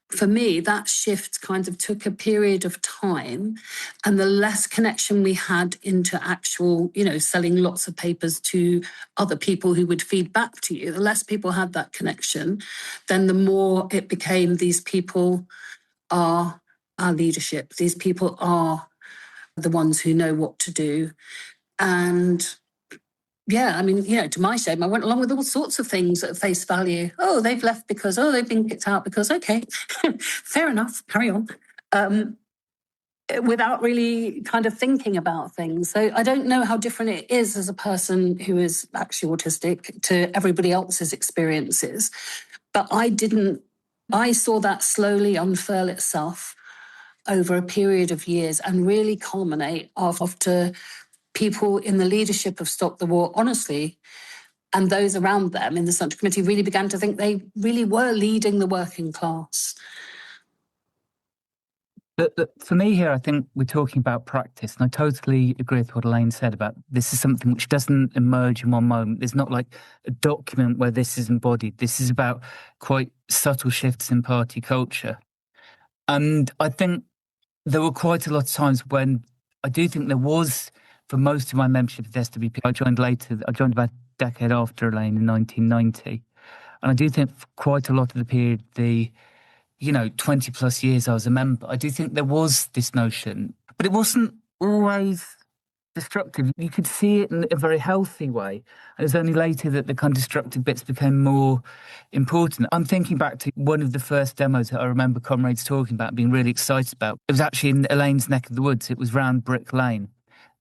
for me, that shift kind of took a period of time, and the less connection we had into actual, selling lots of papers to other people who would feed back to you, the less people had that connection, then the more it became these people are our leadership. These people are the ones who know what to do. And yeah, to my shame, I went along with all sorts of things at face value. Oh, they've left because, they've been kicked out because, okay, fair enough, carry on. Without really kind of thinking about things. So I don't know how different it is as a person who is actually autistic to everybody else's experiences. But I saw that slowly unfurl itself over a period of years and really culminate after people in the leadership of Stop the War, honestly, and those around them in the Central Committee really began to think they really were leading the working class. But for me here, I think we're talking about practice, and I totally agree with what Elane said about this is something which doesn't emerge in one moment. There's not like a document where this is embodied. This is about quite subtle shifts in party culture. And I think there were quite a lot of times when I do think there was, for most of my membership of the SWP, I joined later, I joined about a decade after Elane in 1990. And I do think for quite a lot of the period, 20 plus years I was a member, I do think there was this notion, but it wasn't always destructive. You could see it in a very healthy way. And it was only later that the kind of destructive bits became more important. I'm thinking back to one of the first demos that I remember comrades talking about, being really excited about. It was actually in Elane's neck of the woods. It was round Brick Lane.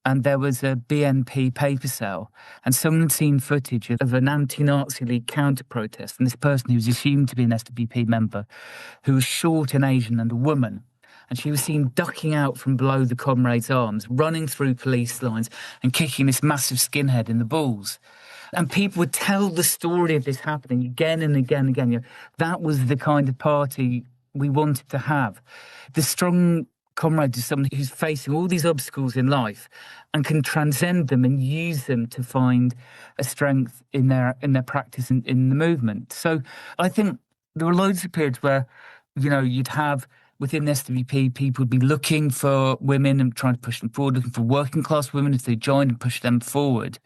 And there was a BNP paper sale, and someone had seen footage of an anti-Nazi League counter-protest, and this person who was assumed to be an SWP member, who was short and Asian and a woman, and she was seen ducking out from below the comrades' arms, running through police lines and kicking this massive skinhead in the balls. And people would tell the story of this happening again and again and again. That was the kind of party we wanted to have. The strong comrade is someone who's facing all these obstacles in life and can transcend them and use them to find a strength in their practice in the movement. So I think there were loads of periods where, you'd have within the SWP, people would be looking for women and trying to push them forward, looking for working class women if they joined and push them forward.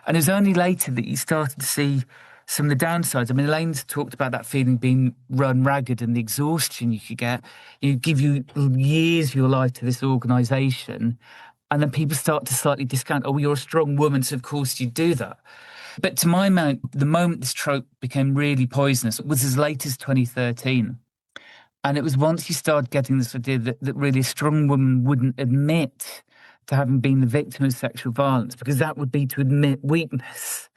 And it was only later that you started to see some of the downsides. I mean, Elane's talked about that feeling being run ragged and the exhaustion you could get. You give you years of your life to this organisation, and then people start to slightly discount, you're a strong woman, so of course you do that. But to my mind, the moment this trope became really poisonous was as late as 2013. And it was once you started getting this idea that really a strong woman wouldn't admit to having been the victim of sexual violence, because that would be to admit weakness.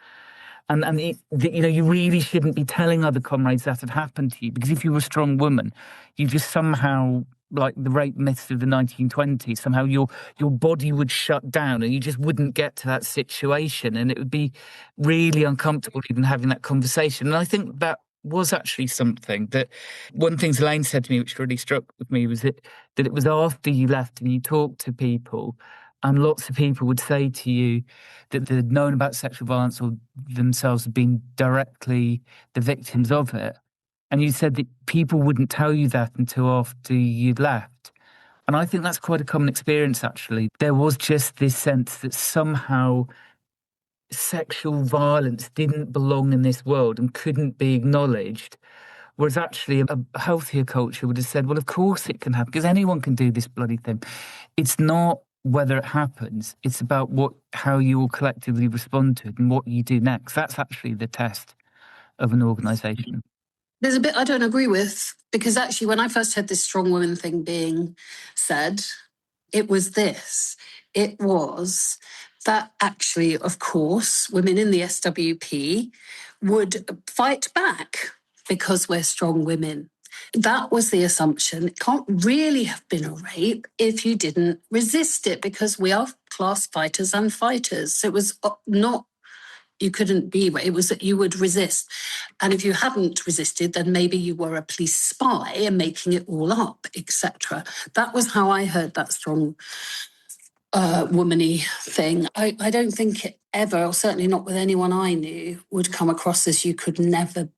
And you really shouldn't be telling other comrades that had happened to you, because if you were a strong woman, you just somehow, like the rape myths of the 1920s, somehow your body would shut down and you just wouldn't get to that situation. And it would be really uncomfortable even having that conversation. And I think that was actually something that one thing Elane said to me, which really struck with me, was that it was after you left and you talked to people, and lots of people would say to you that they'd known about sexual violence or themselves had been directly the victims of it. And you said that people wouldn't tell you that until after you'd left. And I think that's quite a common experience, actually. There was just this sense that somehow sexual violence didn't belong in this world and couldn't be acknowledged. Whereas actually a healthier culture would have said, well, of course it can happen, because anyone can do this bloody thing. It's not whether it happens, it's about how you all collectively respond to it and what you do next. That's actually the test of an organisation. There's a bit I don't agree with, because actually when I first heard this strong woman thing being said, it was this. It was that actually, of course, women in the SWP would fight back because we're strong women. That was the assumption. It can't really have been a rape if you didn't resist it, because we are class fighters and fighters. So it was not, you couldn't be, it was that you would resist. And if you hadn't resisted, then maybe you were a police spy and making it all up, etc. That was how I heard that strong womany thing. I don't think it ever, or certainly not with anyone I knew, would come across as you could never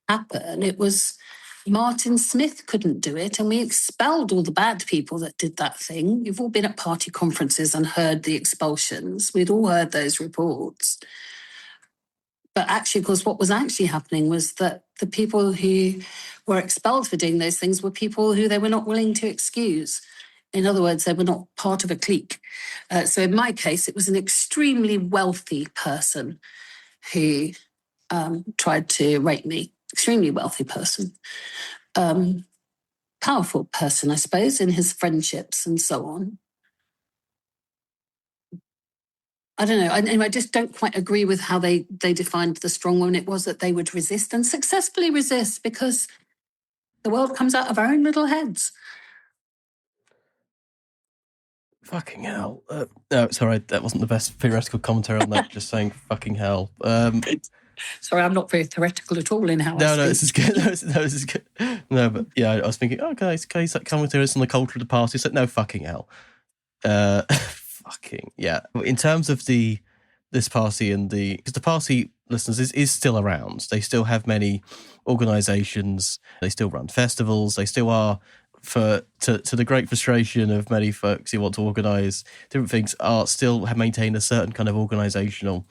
happen. It was Martin Smith couldn't do it, and we expelled all the bad people that did that thing. You've all been at party conferences and heard the expulsions. We'd all heard those reports. But actually, of course, what was actually happening was that the people who were expelled for doing those things were people who they were not willing to excuse. In other words, they were not part of a clique. So in my case, it was an extremely wealthy person who tried to rape me. Extremely wealthy person. Powerful person, I suppose, in his friendships and so on. I don't know. I just don't quite agree with how they defined the strong woman. It was that they would resist and successfully resist, because the world comes out of our own little heads. Fucking hell. No, sorry, that wasn't the best theoretical commentary on that, just saying fucking hell. Sorry, I'm not very theoretical at all in how I speak. No, this is good. This is good. No, but yeah, I was thinking, okay, it's like commentary on the culture of the party. It's like, no, fucking hell. Fucking, yeah. In terms of this party and because the party, listeners, is still around. They still have many organisations, they still run festivals, they still are, to the great frustration of many folks who want to organise different things, are still have maintained a certain kind of organisational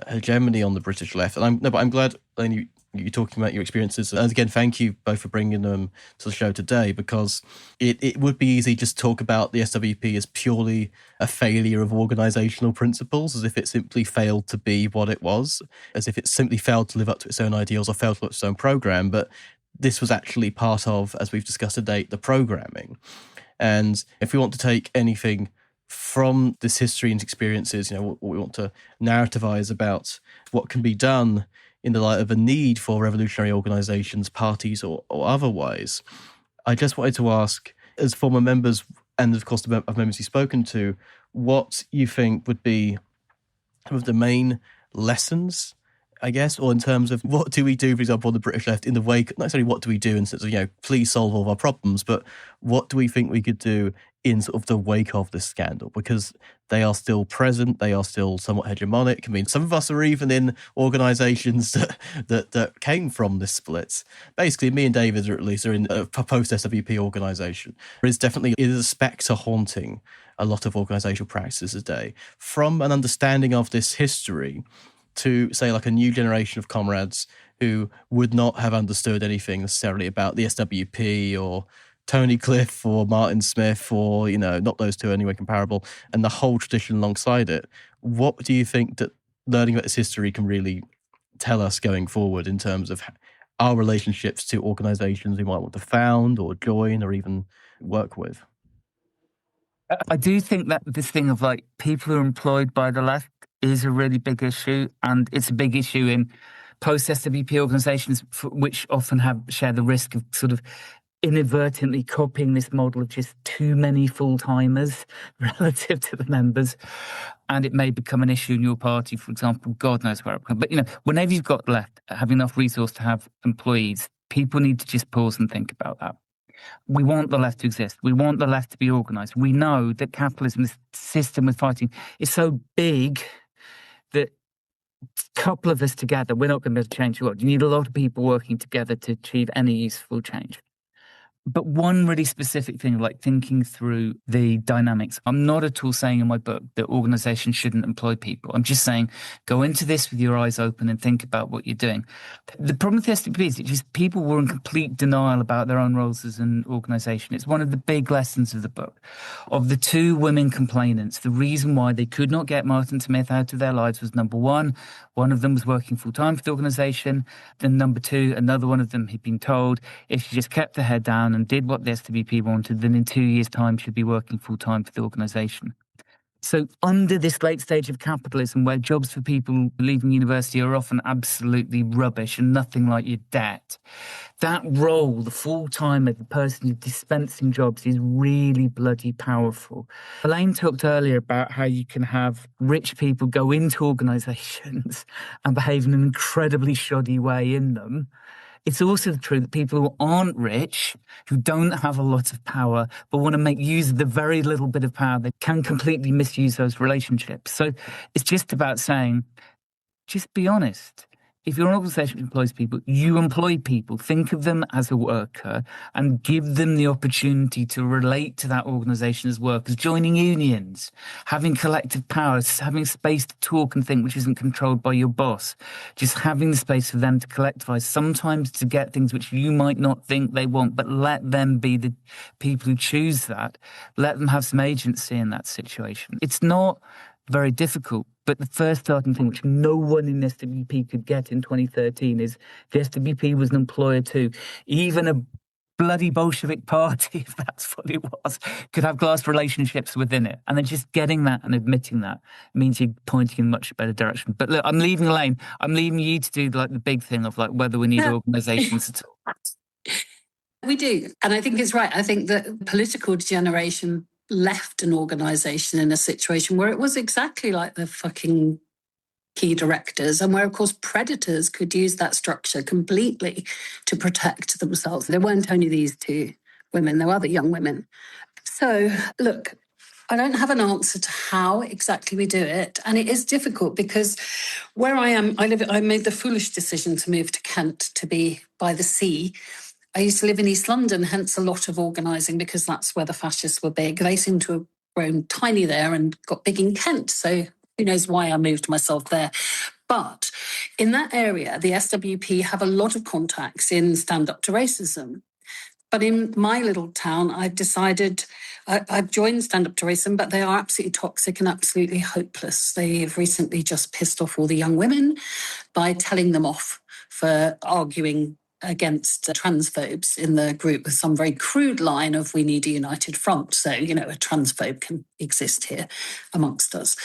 hegemony on the British left. And I'm glad, Elane, you're talking about your experiences. And again, thank you both for bringing them to the show today, because it would be easy just to talk about the SWP as purely a failure of organisational principles, as if it simply failed to be what it was, as if it simply failed to live up to its own ideals or failed to live up to its own programme. But this was actually part of, as we've discussed today, the programming. And if we want to take anything from this history and experiences, what we want to narrativize about what can be done in the light of a need for revolutionary organisations, parties or otherwise, I just wanted to ask, as former members and of course of members you've spoken to, what you think would be some of the main lessons, I guess, or in terms of what do we do, for example, on the British left in the wake, not necessarily what do we do in sense of, please solve all of our problems, but what do we think we could do in sort of the wake of this scandal? Because they are still present, they are still somewhat hegemonic. I mean, some of us are even in organisations that came from this split. Basically, me and David are in a post-SWP organisation. It is a spectre haunting a lot of organisational practices today. From an understanding of this history to, say, like a new generation of comrades who would not have understood anything necessarily about the SWP or Tony Cliff or Martin Smith or, not those two anyway comparable, and the whole tradition alongside it. What do you think that learning about this history can really tell us going forward in terms of our relationships to organisations we might want to found or join or even work with? I do think that this thing of people who are employed by the left is a really big issue, and it's a big issue in post-SWP organisations, which often share the risk of sort of inadvertently copying this model of just too many full-timers relative to the members. And it may become an issue in your party, for example, God knows where it comes. But, whenever you've got left, have enough resource to have employees, people need to just pause and think about that. We want the left to exist. We want the left to be organised. We know that capitalism, this system we're fighting, is so big that a couple of us together, we're not going to be able to change the world. You need a lot of people working together to achieve any useful change. But one really specific thing, thinking through the dynamics. I'm not at all saying in my book that organisations shouldn't employ people. I'm just saying go into this with your eyes open and think about what you're doing. The problem with the SWP is just people were in complete denial about their own roles as an organisation. It's one of the big lessons of the book. Of the two women complainants, the reason why they could not get Martin Smith out of their lives was, number one of them was working full-time for the organisation. Then number two, another one of them had been told if she just kept her head down and did what the SWP wanted, then in 2 years' time she'd be working full-time for the organisation. So under this late stage of capitalism, where jobs for people leaving university are often absolutely rubbish and nothing like your debt, that role, the full-timer, the person who's dispensing jobs, is really bloody powerful. Elane talked earlier about how you can have rich people go into organisations and behave in an incredibly shoddy way in them. It's also true that people who aren't rich, who don't have a lot of power, but want to make use of the very little bit of power, they can completely misuse those relationships. So it's just about saying, just be honest. If you're an organisation that employs people, you employ people. Think of them as a worker and give them the opportunity to relate to that organisation as workers, joining unions, having collective powers, having space to talk and think which isn't controlled by your boss, just having the space for them to collectivise, sometimes to get things which you might not think they want, but let them be the people who choose that. Let them have some agency in that situation. It's not very difficult. But the first starting thing, which no one in SWP could get in 2013, is the SWP was an employer too. Even a bloody Bolshevik party, if that's what it was, could have glass relationships within it. And then just getting that and admitting that means you're pointing in a much better direction. But look, I'm leaving Elane. I'm leaving you to do the big thing of whether we need organisations at all. We do. And I think it's right. I think that political degeneration left an organisation in a situation where it was exactly like the fucking key directors, and where, of course, predators could use that structure completely to protect themselves. There weren't only these two women, there were other young women. So, look, I don't have an answer to how exactly we do it. And it is difficult because where I am, I made the foolish decision to move to Kent to be by the sea. I used to live in East London, hence a lot of organising, because that's where the fascists were big. They seem to have grown tiny there and got big in Kent. So who knows why I moved myself there. But in that area, the SWP have a lot of contacts in Stand Up to Racism. But in my little town, I've decided I've joined Stand Up to Racism, but they are absolutely toxic and absolutely hopeless. They've recently just pissed off all the young women by telling them off for arguing against transphobes in the group with some very crude line of "we need a united front." So, a transphobe can exist here amongst us.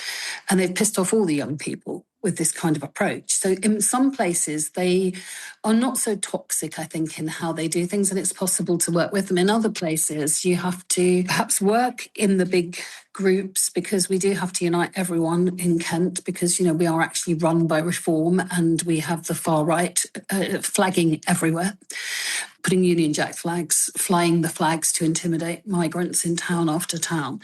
And they've pissed off all the young people with this kind of approach. So in some places, they are not so toxic, I think, in how they do things, and it's possible to work with them. In other places, you have to perhaps work in the big groups, because we do have to unite everyone in Kent, because, we are actually run by Reform and we have the far right flagging everywhere, putting Union Jack flags, flying the flags to intimidate migrants in town after town.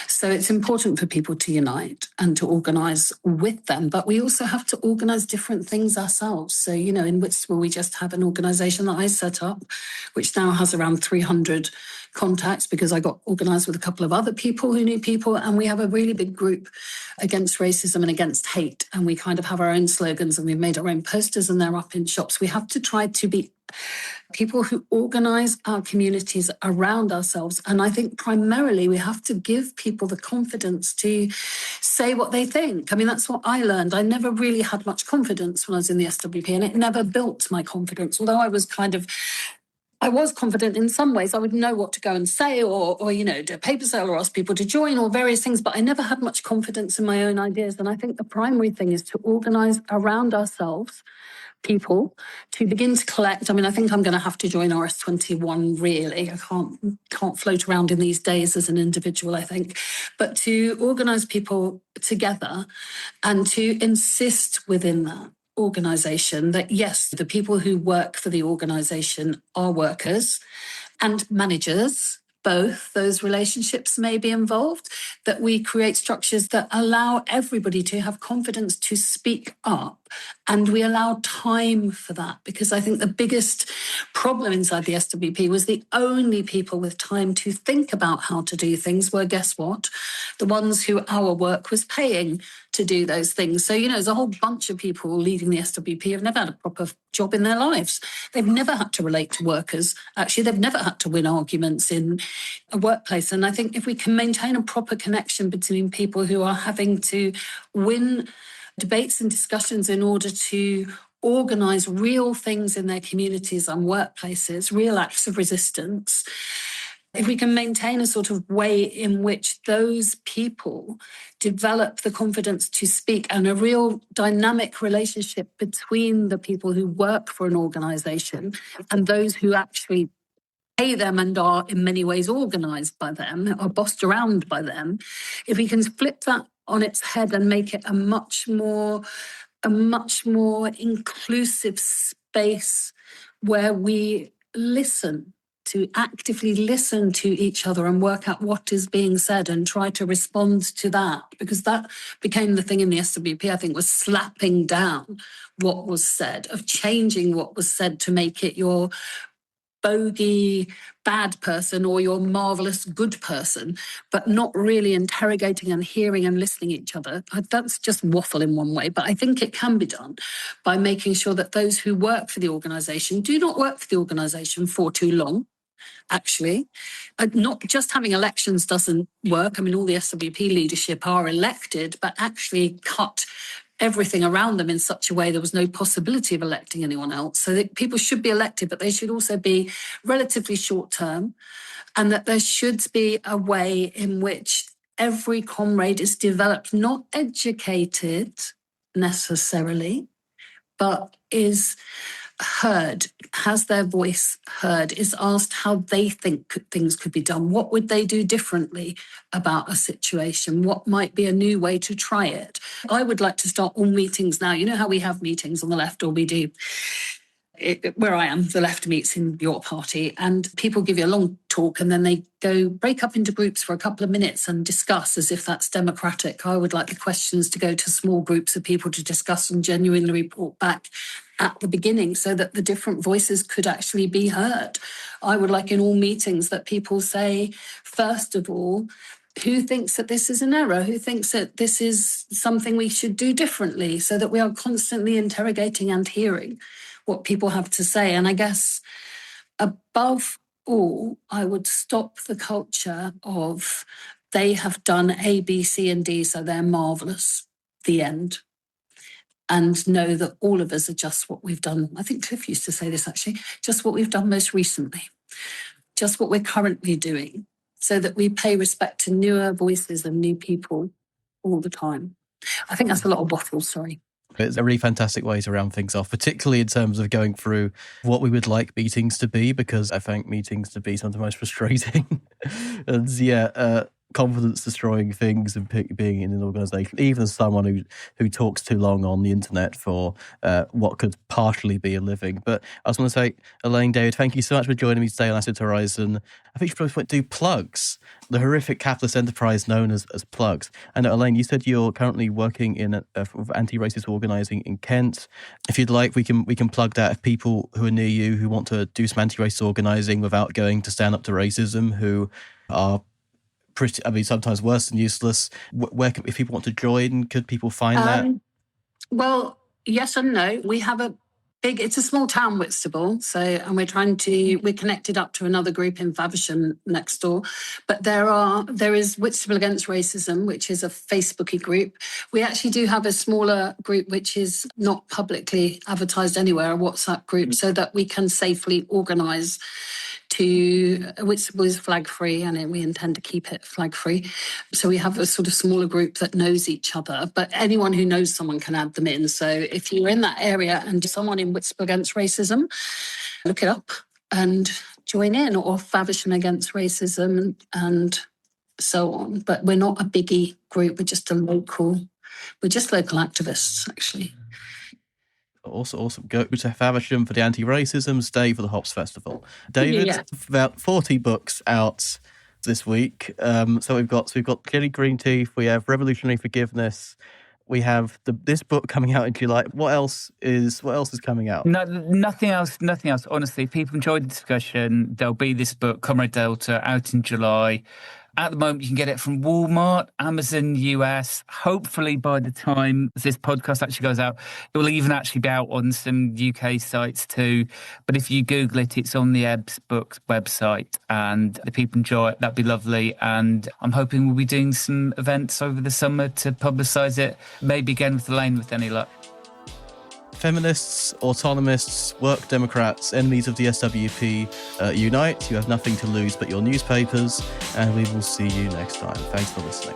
So it's important for people to unite and to organise with them. But we also have to organise different things ourselves. So, in Whitstable, we just have an organisation that I set up, which now has around 300 contacts, because I got organised with a couple of other people who knew people. And we have a really big group against racism and against hate. And we kind of have our own slogans, and we've made our own posters, and they're up in shops. We have to try to be people who organise our communities around ourselves. And I think primarily we have to give people the confidence to say what they think. I mean, that's what I learned. I never really had much confidence when I was in the SWP, and it never built my confidence. Although I was confident in some ways. I would know what to go and say, or do a paper sale or ask people to join, or various things, but I never had much confidence in my own ideas. And I think the primary thing is to organise around ourselves people to begin to collect. I mean, I think I'm going to have to join RS21, really. I can't float around in these days as an individual, I think. But to organise people together and to insist within that organisation that, yes, the people who work for the organisation are workers and managers. Both those relationships may be involved, that we create structures that allow everybody to have confidence to speak up, and we allow time for that. Because I think the biggest problem inside the SWP was the only people with time to think about how to do things were, guess what? The ones who our work was paying to do those things. So, there's a whole bunch of people leading the SWP have never had a proper job in their lives. They've never had to relate to workers. Actually, they've never had to win arguments in a workplace. And I think if we can maintain a proper connection between people who are having to win debates and discussions in order to organise real things in their communities and workplaces, real acts of resistance, if we can maintain a sort of way in which those people develop the confidence to speak, and a real dynamic relationship between the people who work for an organisation and those who actually pay them and are in many ways organised by them, are bossed around by them, if we can flip that on its head and make it a much more inclusive space where we actively listen to each other and work out what is being said and try to respond to that. Because that became the thing in the SWP, I think, was slapping down what was said, of changing what was said to make it your bogey bad person or your marvellous good person, but not really interrogating and hearing and listening to each other. That's just waffle in one way, but I think it can be done by making sure that those who work for the organisation do not work for the organisation for too long. Actually, not just having elections doesn't work. I mean, all the SWP leadership are elected, but actually cut everything around them in such a way there was no possibility of electing anyone else. So that people should be elected, but they should also be relatively short term, and that there should be a way in which every comrade is developed, not educated necessarily, but is heard, has their voice heard, is asked how they think things could be done. What would they do differently about a situation? What might be a new way to try it? I would like to start all meetings now. You know how we have meetings on the left, or we do where I am, the left meets in your party, and people give you a long talk and then they break up into groups for a couple of minutes and discuss as if that's democratic. I would like the questions to go to small groups of people to discuss and genuinely report back at the beginning so that the different voices could actually be heard. I would like in all meetings that people say, first of all, who thinks that this is an error? Who thinks that this is something we should do differently, so that we are constantly interrogating and hearing what people have to say. And I guess above all, I would stop the culture of they have done A, B, C, and D, so they're marvellous, the end. And know that all of us are just what we've done. I think Cliff used to say this actually, just what we've done most recently, just what we're currently doing, so that we pay respect to newer voices and new people all the time. I think that's a lot of bottles, sorry. It's a really fantastic way to round things off, particularly in terms of going through what we would like meetings to be, because I find meetings to be some of the most frustrating. And confidence destroying things and being in an organisation, even as someone who talks too long on the internet for what could partially be a living. But I just want to say, Elane, David, thank you so much for joining me today on Acid Horizon. I think you should probably do plugs, the horrific capitalist enterprise known as plugs. And Elane, you said you're currently working in anti-racist organising in Kent. If you'd like, we can plug that. If people who are near you who want to do some anti-racist organising without going to stand up to racism, who are sometimes worse than useless. If people want to join, could people find that? Well, yes and no. We have it's a small town, Whitstable, and we're connected up to another group in Faversham next door. But there is Whitstable Against Racism, which is a Facebooky group. We actually do have a smaller group, which is not publicly advertised anywhere, a WhatsApp group, so that we can safely organise which was flag free, and we intend to keep it flag free. So we have a sort of smaller group that knows each other, but anyone who knows someone can add them in. So if you're in that area and someone in Whitstable Against Racism, look it up and join in, or Faversham Against Racism and so on. But we're not a biggie group. We're just local activists, actually. Awesome. Go to Faversham for the anti-racism, stay for the Hops Festival. David, about 40 books out this week. So we've got Clearly Green Teeth, we have Revolutionary Forgiveness, we have this book coming out in July. What else is coming out? No, nothing else. Honestly, if people enjoyed the discussion, there'll be this book, Comrade Delta, out in July. At the moment, you can get it from Walmart, Amazon US. Hopefully, by the time this podcast actually goes out, it will even actually be out on some UK sites too. But if you Google it, it's on the Ebbs Books website, and if people enjoy it, that'd be lovely. And I'm hoping we'll be doing some events over the summer to publicise it, maybe again with Elane with any luck. Feminists, autonomists, work Democrats, enemies of the SWP, unite. You have nothing to lose but your newspapers, and we will see you next time. Thanks for listening.